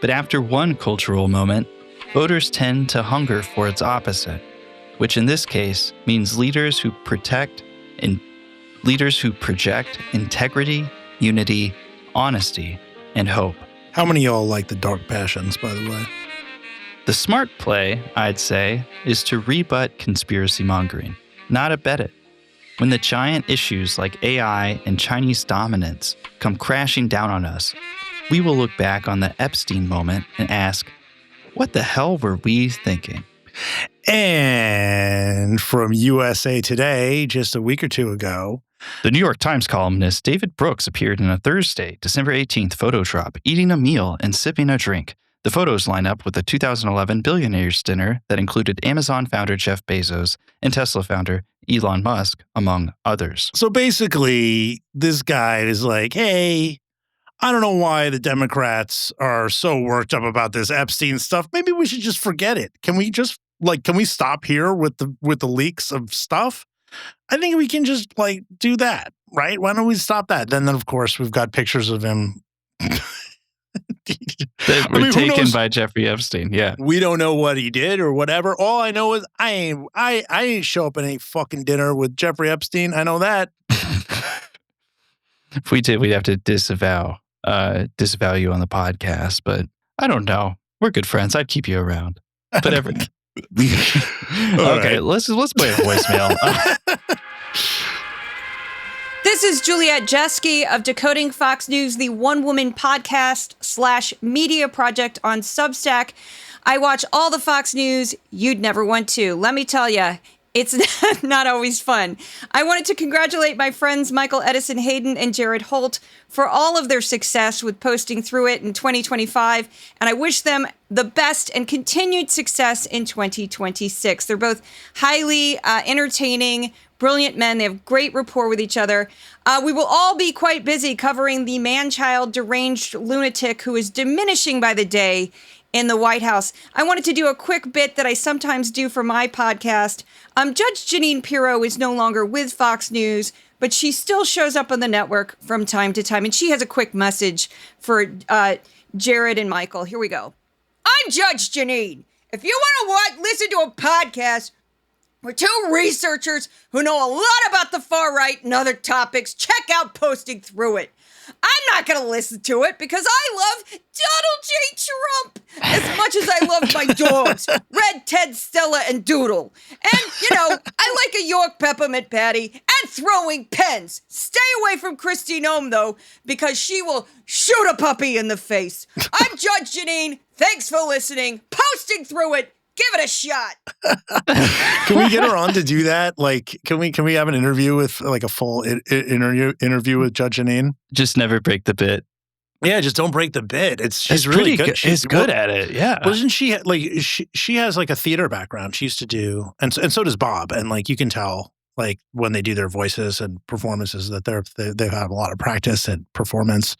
Speaker 3: But after one cultural moment, voters tend to hunger for its opposite, which in this case means leaders who project integrity, unity, honesty, and hope.
Speaker 4: How many of y'all like the dark passions, by the way?
Speaker 3: The smart play, I'd say, is to rebut conspiracy mongering, not abet it. When the giant issues like AI and Chinese dominance come crashing down on us, we will look back on the Epstein moment and ask, what the hell were we thinking?
Speaker 4: And from USA Today, just a week or two ago,
Speaker 3: the New York Times columnist David Brooks appeared in a Thursday, December 18th photo drop, eating a meal and sipping a drink. The photos line up with the 2011 billionaires dinner that included Amazon founder Jeff Bezos and Tesla founder Elon Musk, among others.
Speaker 4: So basically, this guy is like, hey, I don't know why the Democrats are so worked up about this Epstein stuff. Maybe we should just forget it. Can we stop here with the leaks of stuff? I think we can just do that, right? Why don't we stop that? Then of course, we've got pictures of him.
Speaker 3: That were taken by Jeffrey Epstein. Yeah,
Speaker 4: we don't know what he did or whatever. All I know is I ain't show up at any fucking dinner with Jeffrey Epstein. I know that.
Speaker 3: If we did, we'd have to disavow you on the podcast. But I don't know. We're good friends. I'd keep you around. But okay,
Speaker 4: right.
Speaker 3: Let's play a voicemail.
Speaker 14: This is Juliet Jeske of Decoding Fox News, the one-woman podcast / media project on Substack. I watch all the Fox News you'd never want to. Let me tell you, It's not always fun. I wanted to congratulate my friends Michael Edison Hayden and Jared Holt for all of their success with Posting Through It in 2025, and I wish them the best and continued success in 2026. They're both highly entertaining, brilliant men. They have great rapport with each other. We will all be quite busy covering the man-child deranged lunatic who is diminishing by the day in the White House. I wanted to do a quick bit that I sometimes do for my podcast. Judge Jeanine Pirro is no longer with Fox News, but she still shows up on the network from time to time, and she has a quick message for Jared and Michael. Here we go. I'm Judge Jeanine. If you want to listen to a podcast where two researchers who know a lot about the far right and other topics, check out Posting Through It. I'm not going to listen to it because I love Donald J. Trump as much as I love my dogs, Red, Ted, Stella, and Doodle. And, I like a York peppermint patty and throwing pens. Stay away from Christine Ohm, though, because she will shoot a puppy in the face. I'm Judge Jeanine. Thanks for listening. Posting Through It. Give it a shot.
Speaker 4: Can we get her on to do that? Like, can we have an interview with like a full interview with Judge Jeanine?
Speaker 3: Just never break the bit.
Speaker 4: Yeah, just don't break the bit. She's really good.
Speaker 3: She's good at it. Yeah.
Speaker 4: Wasn't she like she has like a theater background? She used to do, and so does Bob. And like you can tell, like when they do their voices and performances, that they've had a lot of practice and performance.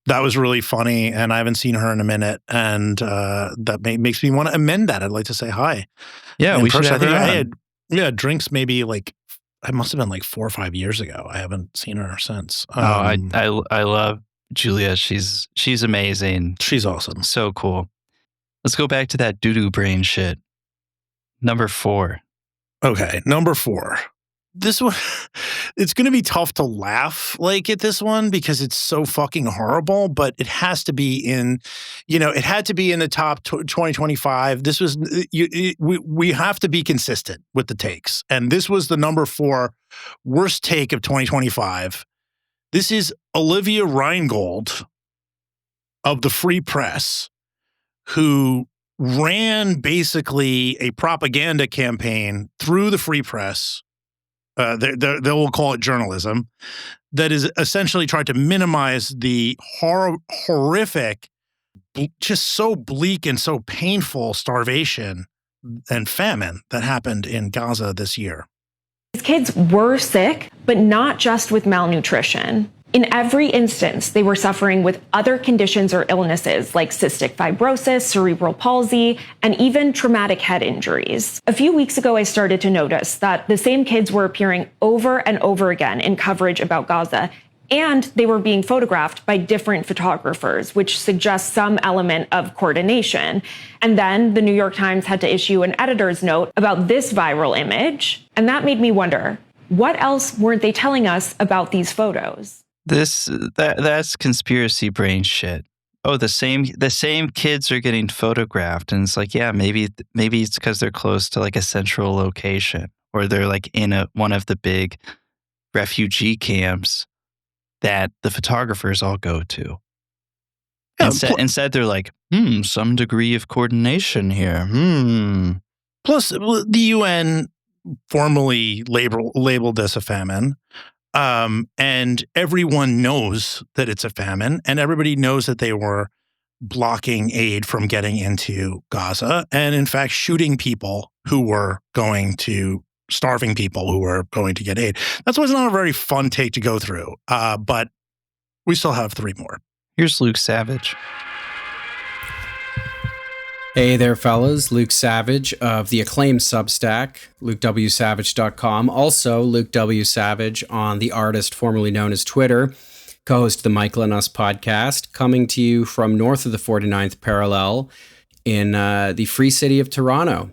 Speaker 4: That was really funny, and I haven't seen her in a minute, and that makes me want to amend that. I'd like to say hi.
Speaker 3: Yeah, we should have her on.
Speaker 4: I had drinks maybe like it must have been like 4 or 5 years ago. I haven't seen her since.
Speaker 3: I love Julia. She's amazing.
Speaker 4: She's awesome.
Speaker 3: So cool. Let's go back to that doo-doo brain shit. Number 4.
Speaker 4: Okay, number 4. This one, it's going to be tough to laugh like at this one because it's so fucking horrible, but it has to be it had to be in the top 2025. This was, we have to be consistent with the takes. And this was the number 4 worst take of 2025. This is Olivia Reingold of the Free Press, who ran basically a propaganda campaign through the Free Press. They will call it journalism, that is essentially tried to minimize the horrific, just so bleak and so painful starvation and famine that happened in Gaza this year.
Speaker 15: These kids were sick, but not just with malnutrition. In every instance, they were suffering with other conditions or illnesses like cystic fibrosis, cerebral palsy, and even traumatic head injuries. A few weeks ago, I started to notice that the same kids were appearing over and over again in coverage about Gaza, and they were being photographed by different photographers, which suggests some element of coordination. And then the New York Times had to issue an editor's note about this viral image, and that made me wonder, what else weren't they telling us about these photos?
Speaker 3: That's conspiracy brain shit. Oh, the same kids are getting photographed, and it's like, yeah, maybe it's because they're close to like a central location, or they're like in one of the big refugee camps that the photographers all go to. Instead, they're like, some degree of coordination here.
Speaker 4: Plus, the UN formally labeled this a famine. And everyone knows that it's a famine, and everybody knows that they were blocking aid from getting into Gaza, and in fact, shooting people who were starving people who were going to get aid. That's why it's not a very fun take to go through, but we still have 3 more.
Speaker 3: Here's Luke Savage.
Speaker 16: Hey there, fellas. Luke Savage of the acclaimed Substack, LukeWSavage.com. Also, Luke W. Savage on The Artist, formerly known as Twitter, co-host of the Michael and Us podcast, coming to you from north of the 49th parallel in the free city of Toronto.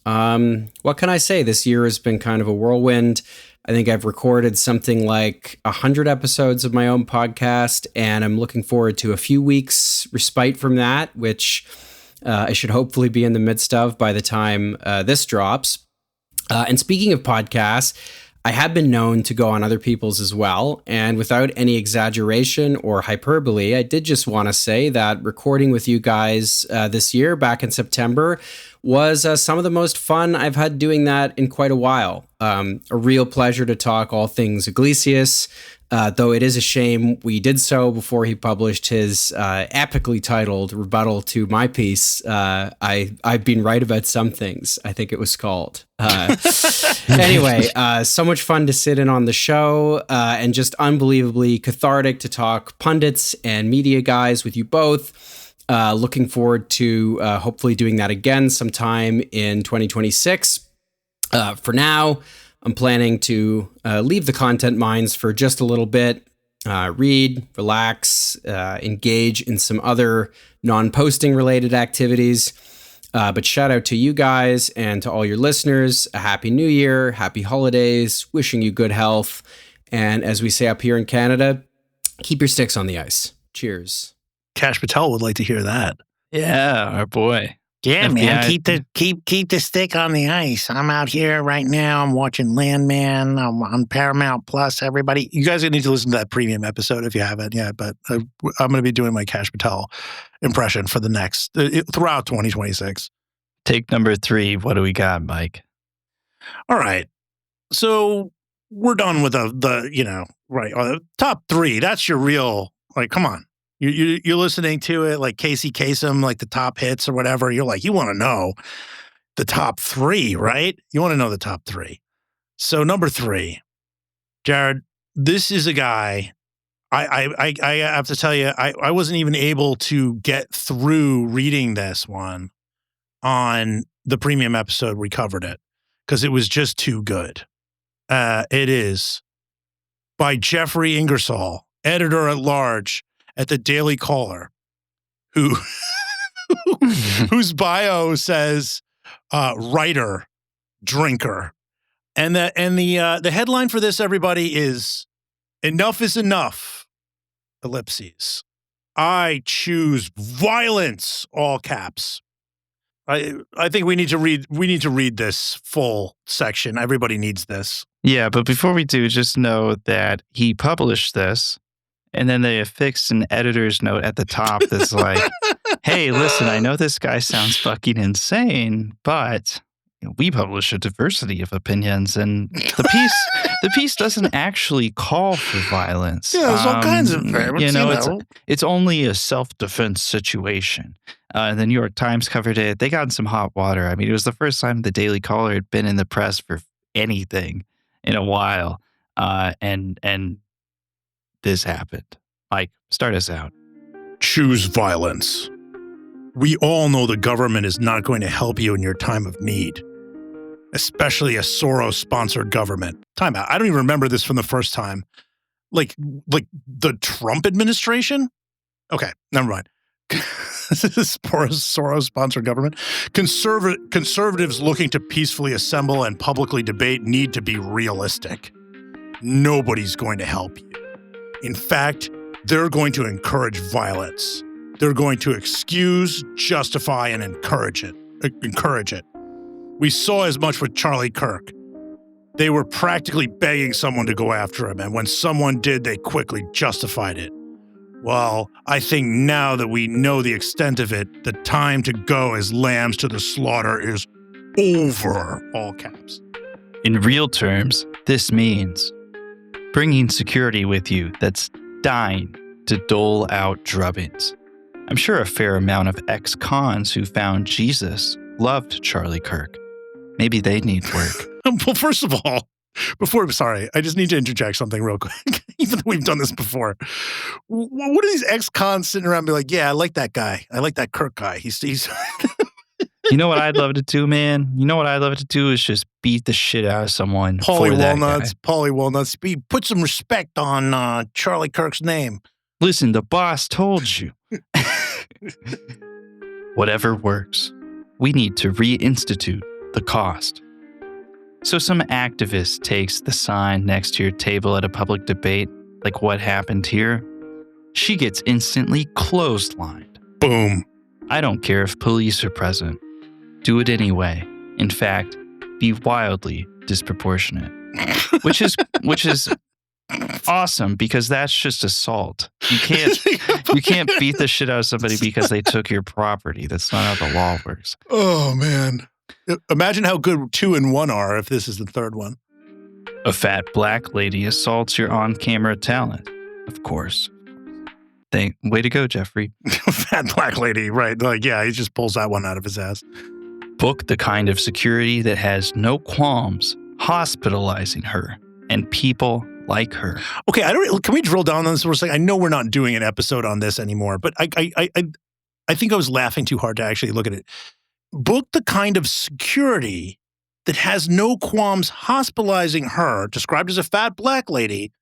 Speaker 16: What can I say? This year has been kind of a whirlwind. I think I've recorded something like 100 episodes of my own podcast, and I'm looking forward to a few weeks respite from that, which I should hopefully be in the midst of by the time this drops. And speaking of podcasts, I have been known to go on other people's as well. And without any exaggeration or hyperbole, I did just want to say that recording with you guys this year, back in September, was some of the most fun I've had doing that in quite a while. A real pleasure to talk all things Iglesias, though it is a shame we did so before he published his epically titled rebuttal to my piece. I've been right about some things, I think it was called. Anyway, so much fun to sit in on the show and just unbelievably cathartic to talk pundits and media guys with you both. Looking forward to hopefully doing that again sometime in 2026. For now, I'm planning to leave the content mines for just a little bit, read, relax, engage in some other non-posting related activities. But shout out to you guys and to all your listeners. A happy new year, happy holidays, wishing you good health. And as we say up here in Canada, keep your sticks on the ice. Cheers.
Speaker 4: Kash Patel would like to hear that.
Speaker 3: Yeah, our boy.
Speaker 4: Yeah,
Speaker 3: FBI.
Speaker 4: man, keep the stick on the ice. I'm out here right now. I'm watching Landman. I'm on Paramount Plus. Everybody, you guys need to listen to that premium episode if you haven't yet. But I'm going to be doing my Kash Patel impression for the next throughout 2026.
Speaker 3: Take number 3. What do we got, Mike?
Speaker 4: All right, so we're done with the top 3. That's your real come on. You're listening to it like Casey Kasem, like the top hits or whatever. You're like, you want to know the top 3, right? You want to know the top 3. So number 3, Jared, this is a guy. I have to tell you, I wasn't even able to get through reading this one on the premium episode. We covered it because it was just too good. It is by Jeffrey Ingersoll, editor at large at the Daily Caller, whose bio says writer, drinker, and the headline for this, everybody, is "Enough is enough." Ellipses. I choose violence. All caps. I think we need to read this full section. Everybody needs this.
Speaker 3: Yeah, but before we do, just know that he published this. And then they affixed an editor's note at the top that's like, hey, listen, I know this guy sounds fucking insane, but we publish a diversity of opinions. And the piece doesn't actually call for violence.
Speaker 4: Yeah, there's all kinds of
Speaker 3: it's only a self-defense situation. The New York Times covered it. They got in some hot water. I mean, it was the first time the Daily Caller had been in the press for anything in a while. And this happened. Mike, start us out.
Speaker 4: Choose violence. We all know the government is not going to help you in your time of need, especially a Soros-sponsored government. Time out. I don't even remember this from the first time. Like the Trump administration? Okay, never mind. This is Soros-sponsored government. Conservatives looking to peacefully assemble and publicly debate need to be realistic. Nobody's going to help you. In fact, they're going to encourage violence. They're going to excuse, justify, and encourage it. We saw as much with Charlie Kirk. They were practically begging someone to go after him, and when someone did, they quickly justified it. Well, I think now that we know the extent of it, the time to go as lambs to the slaughter is over, all caps.
Speaker 3: In real terms, this means bringing security with you that's dying to dole out drubbings. I'm sure a fair amount of ex-cons who found Jesus loved Charlie Kirk. Maybe they need work.
Speaker 4: Well, first of all, I just need to interject something real quick. Even though we've done this before. What are these ex-cons sitting around and be like, yeah, I like that guy. I like that Kirk guy. He's
Speaker 3: You know what I'd love to do, man? You know what I'd love to do is just beat the shit out of someone. Paulie
Speaker 4: Walnuts. Put some respect on Charlie Kirk's name.
Speaker 3: Listen, the boss told you. Whatever works. We need to reinstitute the cost. So some activist takes the sign next to your table at a public debate, like what happened here. She gets instantly clotheslined.
Speaker 4: Boom.
Speaker 3: I don't care if police are present. Do it anyway. In fact, be wildly disproportionate. Which is awesome because that's just assault. You can't beat the shit out of somebody because they took your property. That's not how the law works.
Speaker 4: Oh, man. Imagine how good 2 and 1 are if this is the third one.
Speaker 3: A fat black lady assaults your on-camera talent. Of course. Way to go, Jeffrey.
Speaker 4: Fat black lady, right. Like, yeah, he just pulls that one out of his ass.
Speaker 3: Book the kind of security that has no qualms hospitalizing her and people like her.
Speaker 4: Okay, can we drill down on this for a second? I know we're not doing an episode on this anymore, but I think I was laughing too hard to actually look at it. Book the kind of security that has no qualms hospitalizing her, described as a fat black lady,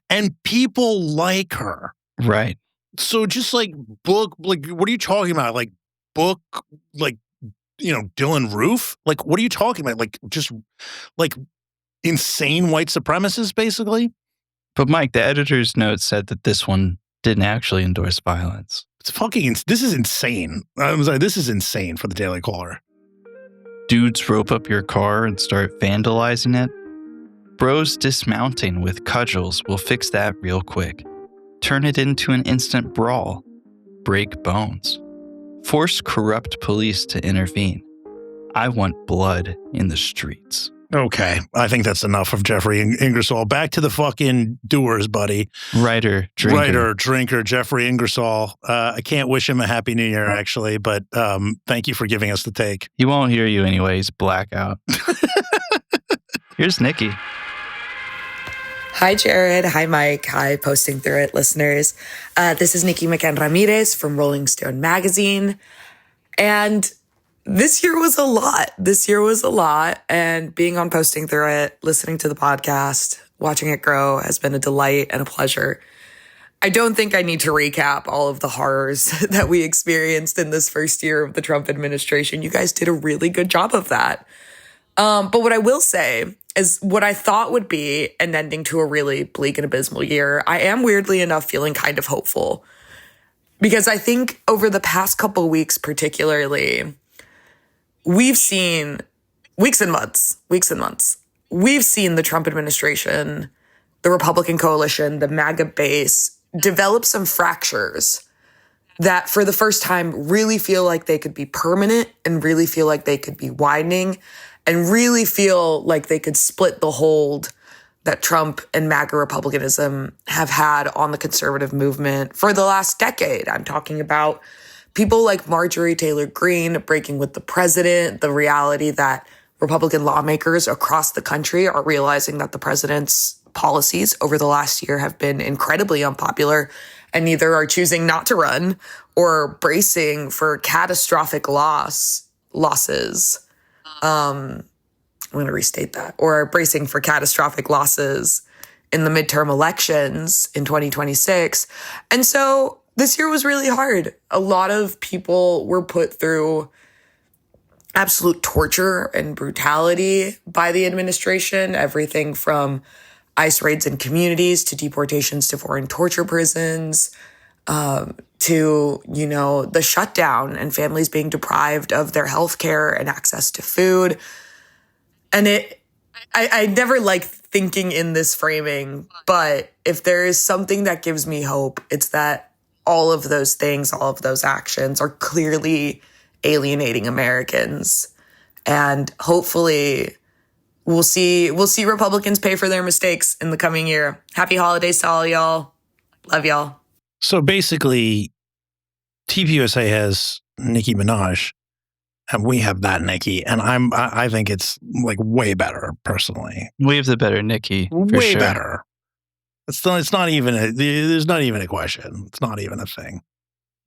Speaker 4: and people like her.
Speaker 3: Right.
Speaker 4: So just like book, like, what are you talking about? Like book, like, Dylan Roof? Like, what are you talking about? Like, just like insane white supremacists, basically?
Speaker 3: But Mike, the editor's note said that this one didn't actually endorse violence.
Speaker 4: This is insane. I'm sorry, this is insane for the Daily Caller.
Speaker 3: Dudes rope up your car and start vandalizing it. Bros dismounting with cudgels will fix that real quick. Turn it into an instant brawl. Break bones. Force corrupt police to intervene. I want blood in the streets.
Speaker 4: Okay, I think that's enough of Jeffrey Ingersoll. Back to the fucking doers, buddy.
Speaker 3: Writer,
Speaker 4: drinker, Jeffrey Ingersoll. I can't wish him a happy new year, actually, but thank you for giving us the take.
Speaker 3: He won't hear you anyways, blackout. Here's Nikki.
Speaker 17: Hi, Jared. Hi, Mike. Hi, Posting Through It listeners. This is Nikki Ramirez from Rolling Stone magazine. And this year was a lot. And being on Posting Through It, listening to the podcast, watching it grow has been a delight and a pleasure. I don't think I need to recap all of the horrors that we experienced in this first year of the Trump administration. You guys did a really good job of that. But what I will say is what I thought would be an ending to a really bleak and abysmal year. I am weirdly enough feeling kind of hopeful because I think over the past couple of weeks, particularly, we've seen weeks and months, we've seen the Trump administration, the Republican coalition, the MAGA base develop some fractures that for the first time really feel like they could be permanent and really feel like they could be widening and really feel like they could split the hold that Trump and MAGA Republicanism have had on the conservative movement for the last decade. I'm talking about people like Marjorie Taylor Greene breaking with the president, the reality that Republican lawmakers across the country are realizing that the president's policies over the last year have been incredibly unpopular and either are choosing not to run or bracing for catastrophic losses. I'm going to restate that. Or are bracing for catastrophic losses in the midterm elections in 2026. And so this year was really hard. A lot of people were put through absolute torture and brutality by the administration, everything from ICE raids in communities to deportations to foreign torture prisons, to, the shutdown and families being deprived of their health care and access to food. And I never like thinking in this framing, but if there is something that gives me hope, it's that all of those things, all of those actions are clearly alienating Americans. And hopefully we'll see Republicans pay for their mistakes in the coming year. Happy holidays to all y'all. Love y'all.
Speaker 4: So basically, TPUSA has Nicki Minaj, and we have that Nicki, and I think it's like way better personally.
Speaker 3: We have the better Nicki,
Speaker 4: way
Speaker 3: sure.
Speaker 4: Better. It's not even there's not even a question. It's not even a thing.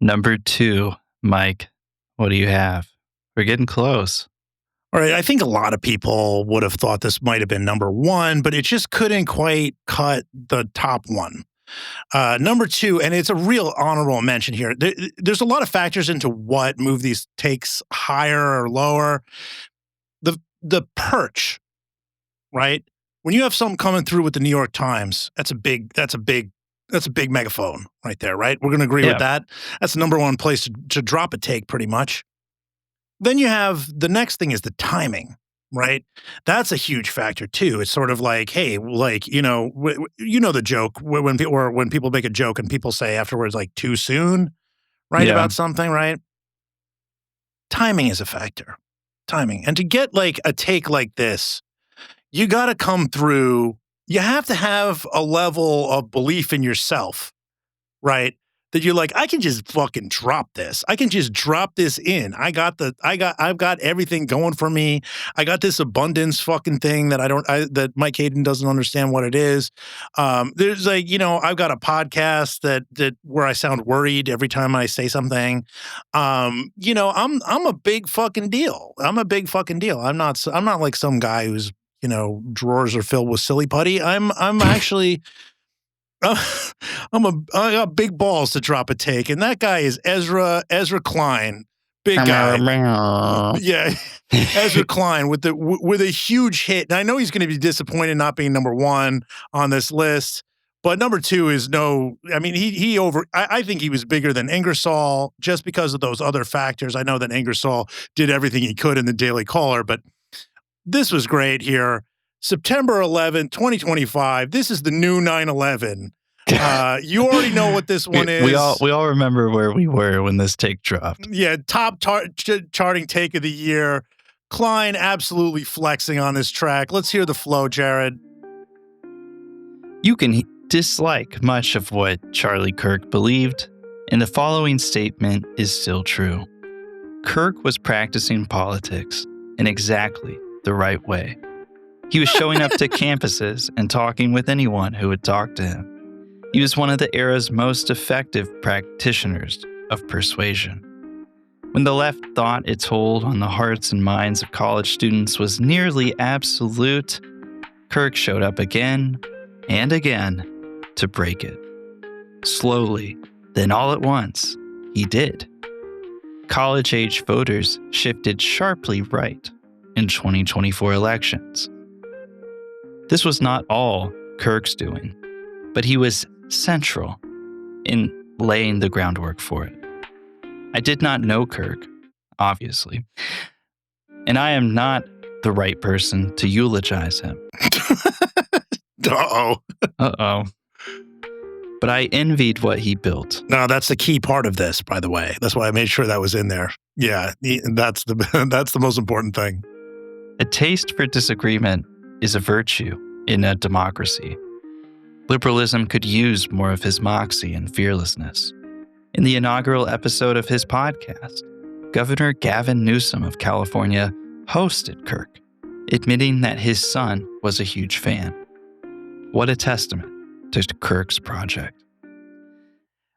Speaker 3: Number 2, Mike, what do you have? We're getting close.
Speaker 4: All right, I think a lot of people would have thought this might have been number 1, but it just couldn't quite cut the top one. Number 2, and it's a real honorable mention here. There's a lot of factors into what move these takes higher or lower. The perch, right? When you have something coming through with the New York Times, that's a big megaphone right there, right? We're going to agree with that. That's the number 1 place to drop a take, pretty much. Then you have the next thing is the timing. right? That's a huge factor too. It's sort of like, hey, like, the joke when people make a joke and people say afterwards, like, too soon, right?
Speaker 3: Yeah.
Speaker 4: About something, right? Timing is a factor. Timing. And to get like a take like this, you got to come through. You have to have a level of belief in yourself, right? That you're like, I can just fucking drop this. I can just drop this in. I've got everything going for me. I got this abundance fucking thing that that Mike Hayden doesn't understand what it is. There's like, I've got a podcast that where I sound worried every time I say something. I'm a big fucking deal. I'm a big fucking deal. I'm not like some guy who's, drawers are filled with silly putty. I'm actually, I got big balls to drop a take, and that guy is Ezra Klein, big guy. Yeah, Ezra Klein with a huge hit. And I know he's going to be disappointed not being number one on this list, but number two is I think he was bigger than Ingersoll just because of those other factors. I know that Ingersoll did everything he could in the Daily Caller, but this was great here. September 11, 2025. This is the new 9/11. You already know what this one is.
Speaker 3: We all remember where we were when this take dropped.
Speaker 4: Yeah, top charting take of the year. Klein absolutely flexing on this track. Let's hear the flow, Jared.
Speaker 3: You can dislike much of what Charlie Kirk believed, and the following statement is still true. Kirk was practicing politics in exactly the right way. He was showing up to campuses and talking with anyone who would talk to him. He was one of the era's most effective practitioners of persuasion. When the left thought its hold on the hearts and minds of college students was nearly absolute, Kirk showed up again and again to break it. Slowly, then all at once, he did. College-age voters shifted sharply right in 2024 elections. This was not all Kirk's doing, but he was central in laying the groundwork for it. I did not know Kirk, obviously, and I am not the right person to eulogize him.
Speaker 4: Uh-oh.
Speaker 3: But I envied what he built.
Speaker 4: No, that's the key part of this, by the way. That's why I made sure that was in there. Yeah, that's the most important thing.
Speaker 3: A taste for disagreement is a virtue in a democracy. Liberalism could use more of his moxie and fearlessness. In the inaugural episode of his podcast, Governor Gavin Newsom of California hosted Kirk, admitting that his son was a huge fan. What a testament to Kirk's project.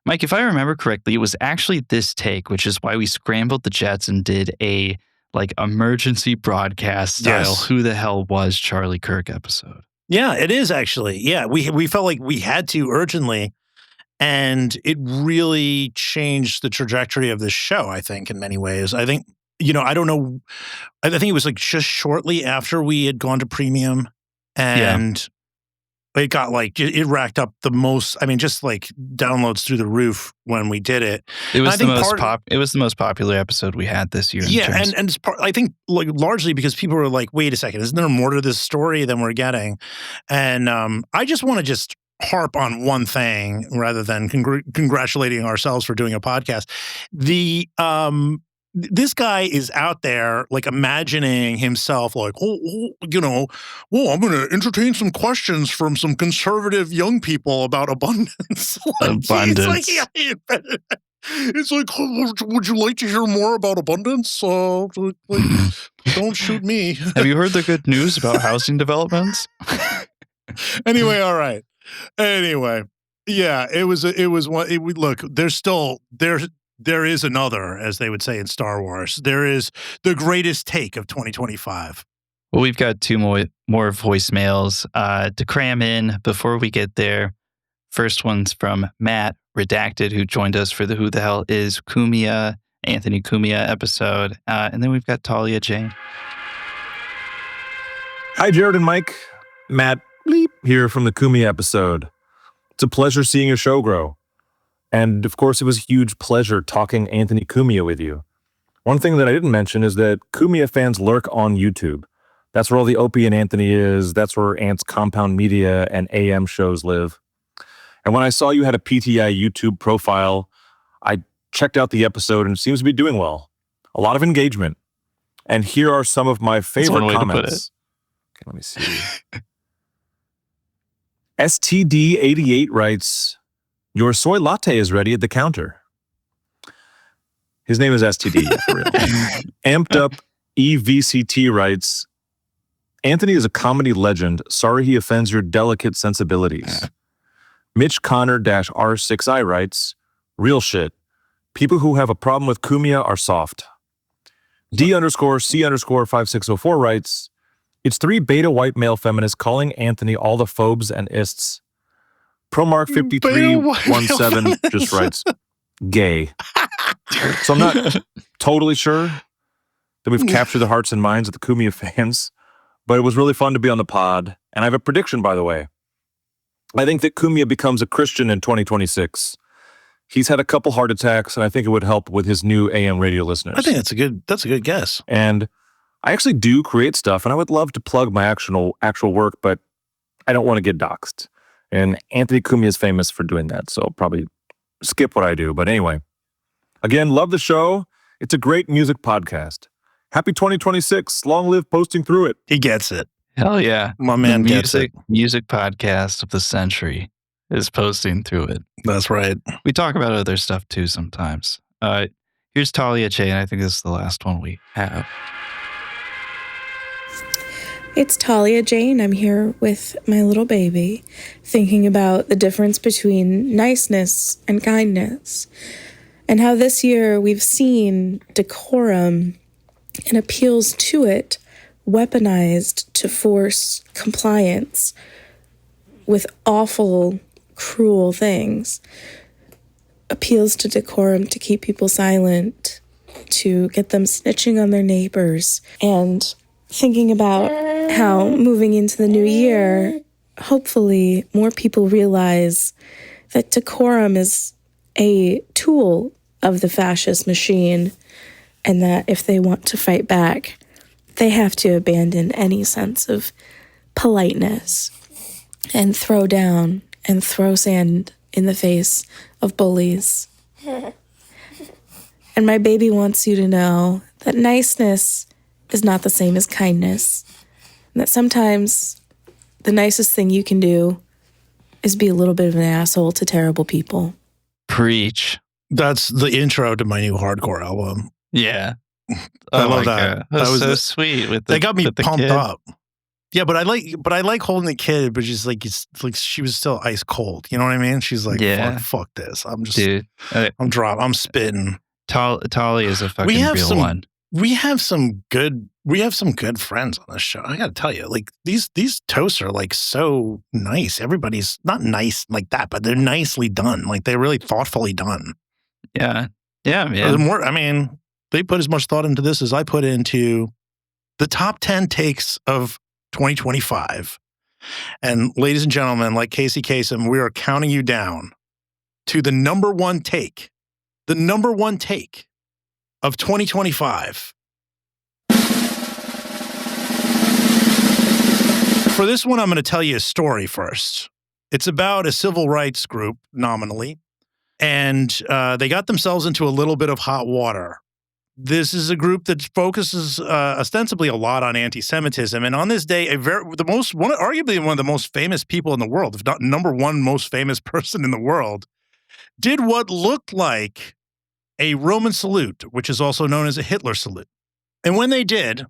Speaker 3: Mike, if I remember correctly, it was actually this take, which is why we scrambled the jets and did a emergency broadcast style Who the Hell Was Charlie Kirk episode.
Speaker 4: Yeah, it is actually. Yeah, we felt like we had to urgently, and it really changed the trajectory of this show, I think, in many ways. I think, I don't know. I think it was just shortly after we had gone to premium, and it got it racked up the most, just downloads through the roof when we did it.
Speaker 3: It was it was the most popular episode we had this year.
Speaker 4: Yeah, and it's I think largely because people were like, wait a second, isn't there more to this story than we're getting? And I just want to harp on one thing rather than congratulating ourselves for doing a podcast. This guy is out there imagining himself I'm going to entertain some questions from some conservative young people about abundance.
Speaker 3: Abundance.
Speaker 4: It's like, would you like to hear more about abundance? Don't shoot me.
Speaker 3: Have you heard the good news about housing developments?
Speaker 4: Anyway, all right. Anyway, yeah, it was one. Look, there is another, as they would say in Star Wars. There is the greatest take of 2025.
Speaker 3: Well, we've got two more voicemails to cram in before we get there. First one's from Matt, Redacted, who joined us for the Who the Hell Is Cumia, Anthony Cumia episode. And then we've got Talia Jane.
Speaker 18: Hi, Jared and Mike. Matt Bleep here from the Cumia episode. It's a pleasure seeing your show grow. And of course, it was a huge pleasure talking Anthony Cumia with you. One thing that I didn't mention is that Cumia fans lurk on YouTube. That's where all the Opie and Anthony is. That's where Ant's Compound Media and AM shows live. And when I saw you had a PTI YouTube profile, I checked out the episode and it seems to be doing well. A lot of engagement. And here are some of my favorite comments. Okay, let me see. STD88 writes, "Your soy latte is ready at the counter." His name is STD, for real. Amped Up EVCT writes, "Anthony is a comedy legend. Sorry he offends your delicate sensibilities." Mitch Connor-R6I writes, "Real shit. People who have a problem with Cumia are soft." D_C_5604 writes, "It's 3 beta white male feminists calling Anthony all the phobes and ists." Promark5317 just writes, "Gay." So I'm not totally sure that we've captured the hearts and minds of the Cumia fans, but it was really fun to be on the pod. And I have a prediction, by the way. I think that Cumia becomes a Christian in 2026. He's had a couple heart attacks, and I think it would help with his new AM radio listeners.
Speaker 4: I think that's a good guess.
Speaker 18: And I actually do create stuff, and I would love to plug my actual work, but I don't want to get doxxed. And Anthony Cumia is famous for doing that, so I'll probably skip what I do. But anyway, again, love the show. It's a great music podcast. Happy 2026. Long live Posting Through It.
Speaker 4: He gets it.
Speaker 3: Hell yeah.
Speaker 4: My man gets it.
Speaker 3: Music podcast of the century is Posting Through It.
Speaker 4: That's right.
Speaker 3: We talk about other stuff too sometimes. Here's Talia Jane. I think this is the last one we have.
Speaker 19: It's Talia Jane. I'm here with my little baby, thinking about the difference between niceness and kindness, and how this year we've seen decorum and appeals to it weaponized to force compliance with awful, cruel things. Appeals to decorum to keep people silent, to get them snitching on their neighbors, and thinking about how moving into the new year, hopefully more people realize that decorum is a tool of the fascist machine, and that if they want to fight back, they have to abandon any sense of politeness and throw down and throw sand in the face of bullies. And my baby wants you to know that niceness is not the same as kindness, and that sometimes the nicest thing you can do is be a little bit of an asshole to terrible people.
Speaker 3: Preach.
Speaker 4: That's the intro to my new hardcore album.
Speaker 3: Yeah.
Speaker 4: I love that.
Speaker 3: That was so sweet.
Speaker 4: They got me pumped
Speaker 3: kid.
Speaker 4: up. Yeah, but I like holding the kid, but she's like, it's like she was still ice cold. You know what I mean? She's like,
Speaker 3: Yeah.
Speaker 4: fuck this. I'm just,
Speaker 3: Dude,
Speaker 4: I'm spitting.
Speaker 3: Talia is a fucking real one.
Speaker 4: We have some good friends on this show. I got to tell you, like these toasts are like so nice. Everybody's not nice like that, but they're nicely done. Like they're really thoughtfully done.
Speaker 3: Yeah. Yeah, man.
Speaker 4: They put as much thought into this as I put into the top 10 takes of 2025. And ladies and gentlemen, like Casey Kasem, we are counting you down to the number one take of 2025. For this one, I'm going to tell you a story first. It's about a civil rights group, nominally, and they got themselves into a little bit of hot water. This is a group that focuses ostensibly a lot on anti-Semitism, and on this day, arguably one of the most famous people in the world, if not number one most famous person in the world, did what looked like a Roman salute, which is also known as a Hitler salute. And when they did,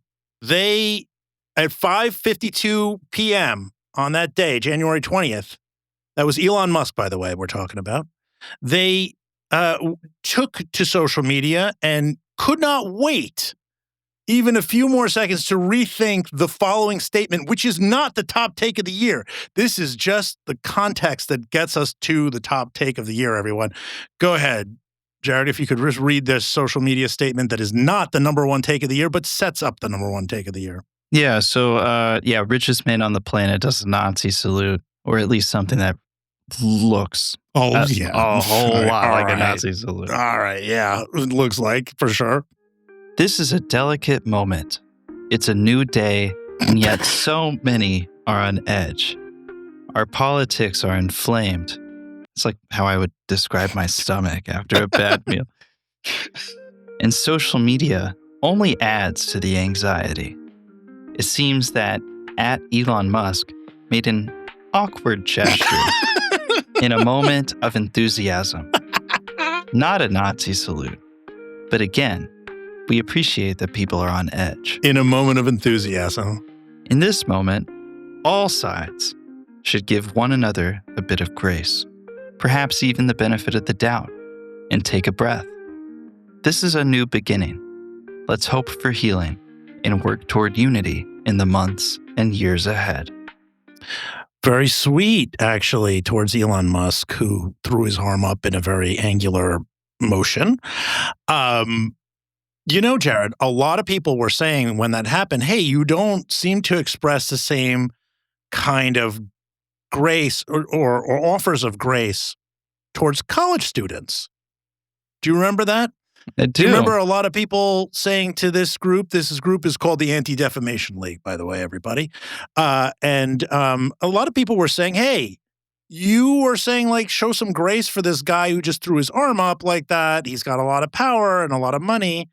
Speaker 4: at 5:52 p.m. on that day, January 20th, that was Elon Musk, by the way, we're talking about, they took to social media and could not wait even a few more seconds to rethink the following statement, which is not the top take of the year. This is just the context that gets us to the top take of the year, everyone. Go ahead, Jared, if you could just read this social media statement that is not the number one take of the year, but sets up the number one take of the year.
Speaker 3: Yeah, so, richest man on the planet does a Nazi salute, or at least something that looks a whole lot like a Nazi salute.
Speaker 4: All right, yeah, it looks like, for sure.
Speaker 3: This is a delicate moment. It's a new day, And yet so many are on edge. Our politics are inflamed. It's like how I would describe my stomach after a bad meal. And social media only adds to the anxiety. It seems that @Elon Musk made an awkward gesture in a moment of enthusiasm. Not a Nazi salute. But again, we appreciate that people are on edge.
Speaker 4: In a moment of enthusiasm.
Speaker 3: In this moment, all sides should give one another a bit of grace, perhaps even the benefit of the doubt, and take a breath. This is a new beginning. Let's hope for healing and work toward unity in the months and years ahead.
Speaker 4: Very sweet, actually, towards Elon Musk, who threw his arm up in a very angular motion. Jared, a lot of people were saying when that happened, hey, you don't seem to express the same kind of grace or offers of grace towards college students. Do you remember that?
Speaker 3: I
Speaker 4: Do you remember a lot of people saying to this group is called the Anti-Defamation League, by the way, everybody. And a lot of people were saying, hey, you were saying, like, show some grace for this guy who just threw his arm up like that. He's got a lot of power and a lot of money.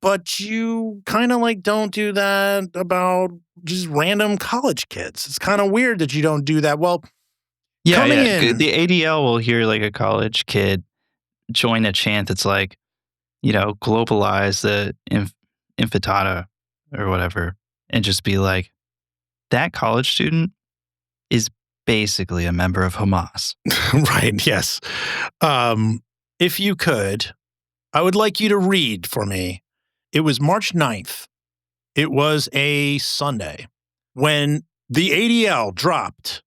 Speaker 4: But you kind of like don't do that about just random college kids. It's kind of weird that you don't do that. Well, coming in,
Speaker 3: the ADL will hear like a college kid join a chant that's like, globalize the intifada or whatever, and just be like, that college student is basically a member of Hamas.
Speaker 4: Right, yes. If you could, I would like you to read for me. It was March 9th. It was a Sunday when the ADL dropped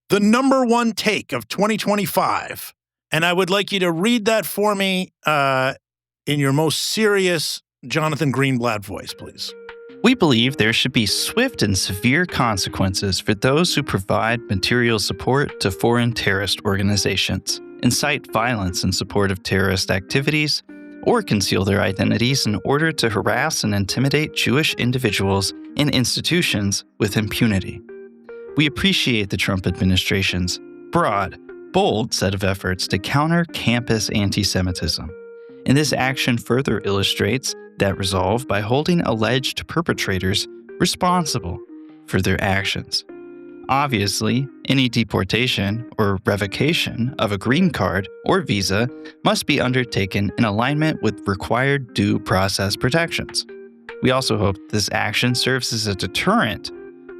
Speaker 4: the number one take of 2025. And I would like you to read that for me in your most serious Jonathan Greenblatt voice, please.
Speaker 3: We believe there should be swift and severe consequences for those who provide material support to foreign terrorist organizations, incite violence in support of terrorist activities, or conceal their identities in order to harass and intimidate Jewish individuals and institutions with impunity. We appreciate the Trump administration's broad, bold set of efforts to counter campus anti-Semitism. And this action further illustrates that resolve by holding alleged perpetrators responsible for their actions. Obviously, any deportation or revocation of a green card or visa must be undertaken in alignment with required due process protections. We also hope this action serves as a deterrent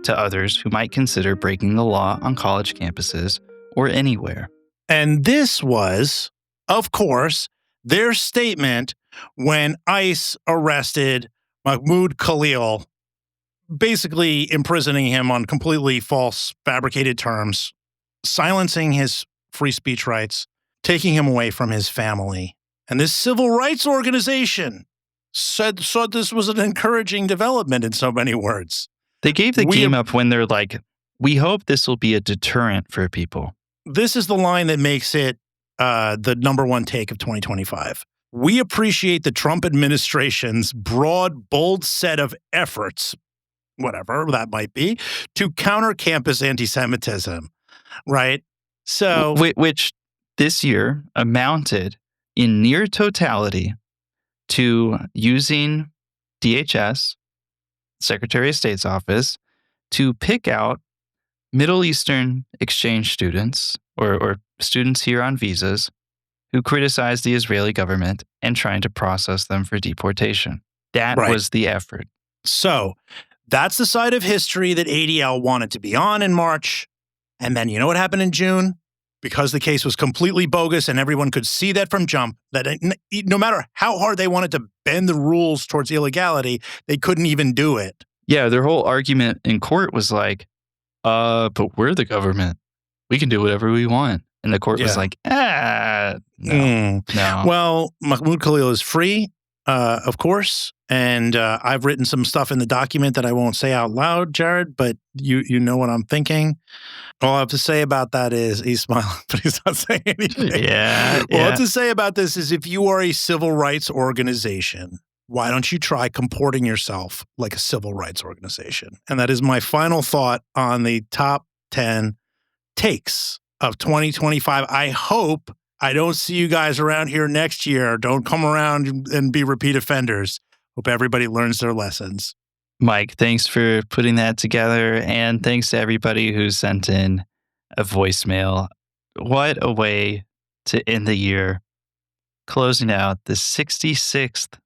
Speaker 3: to others who might consider breaking the law on college campuses or anywhere.
Speaker 4: And this was, of course, their statement when ICE arrested Mahmoud Khalil, basically imprisoning him on completely false, fabricated terms, silencing his free speech rights, taking him away from his family. And this civil rights organization said this was an encouraging development in so many words.
Speaker 3: They gave the game up when they're like, we hope this will be a deterrent for people.
Speaker 4: This is the line that makes it the number one take of 2025. We appreciate the Trump administration's broad, bold set of efforts, whatever that might be, to counter campus anti-Semitism, right? So,
Speaker 3: which this year amounted in near totality to using DHS, Secretary of State's office, to pick out Middle Eastern exchange students or students here on visas who criticized the Israeli government and trying to process them for deportation. That was the effort.
Speaker 4: So that's the side of history that ADL wanted to be on in March. And then you know what happened in June? Because the case was completely bogus and everyone could see that from jump, that no matter how hard they wanted to bend the rules towards illegality, they couldn't even do it.
Speaker 3: Yeah, their whole argument in court was like, but we're the government. We can do whatever we want. And the court was like, no.
Speaker 4: Well, Mahmoud Khalil is free, of course. And I've written some stuff in the document that I won't say out loud, Jared, but you know what I'm thinking. All I have to say about that is he's smiling, but he's not saying anything.
Speaker 3: Yeah.
Speaker 4: All I have to say about this is if you are a civil rights organization, why don't you try comporting yourself like a civil rights organization? And that is my final thought on the top 10 takes of 2025. I hope I don't see you guys around here next year. Don't come around and be repeat offenders. Hope everybody learns their lessons.
Speaker 3: Mike, thanks for putting that together. And thanks to everybody who sent in a voicemail. What a way to end the year. Closing out the 66th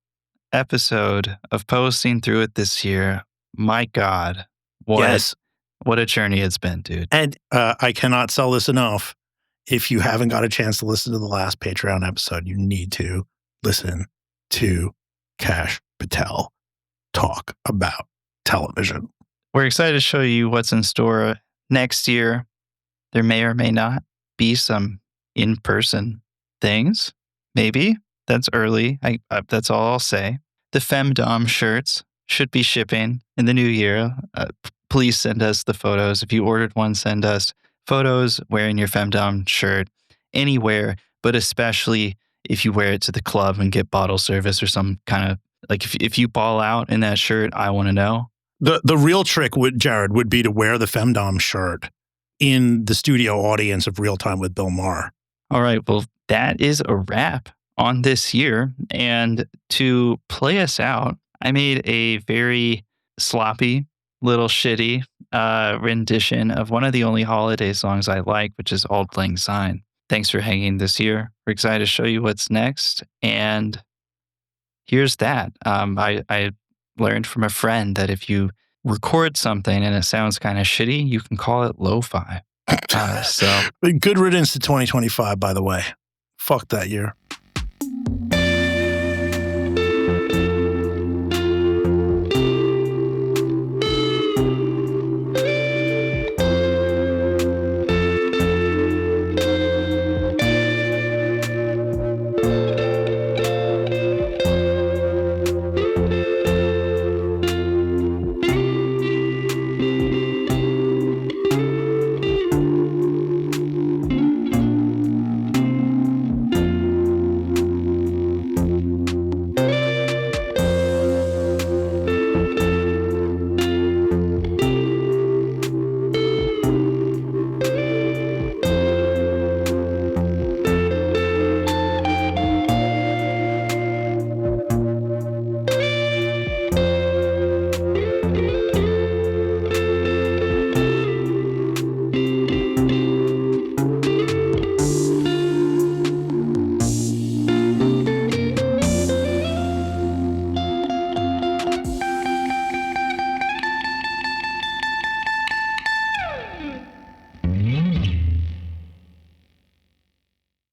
Speaker 3: episode of Posting Through It this year. My God, what a journey it's been, dude.
Speaker 4: And I cannot sell this enough. If you haven't got a chance to listen to the last Patreon episode, you need to listen to Kash Patel talk about television.
Speaker 3: We're excited to show you what's in store next year. There may or may not be some in-person things. Maybe. That's early. That's all I'll say. The Femdom shirts should be shipping in the new year. Please send us the photos. If you ordered one, send us photos wearing your Femdom shirt anywhere, but especially if you wear it to the club and get bottle service or some kind of, like if you ball out in that shirt, I want to know.
Speaker 4: The real trick, Jared, would be to wear the Femdom shirt in the studio audience of Real Time with Bill Maher.
Speaker 3: All right. Well, that is a wrap on this year. And to play us out, I made a very sloppy, little shitty rendition of one of the only holiday songs I like, which is Auld Lang Syne. Thanks for hanging this year. We're excited to show you what's next. And here's that. I learned from a friend that if you record something and it sounds kind of shitty, you can call it lo-fi. So
Speaker 4: good riddance to 2025, by the way. Fuck that year.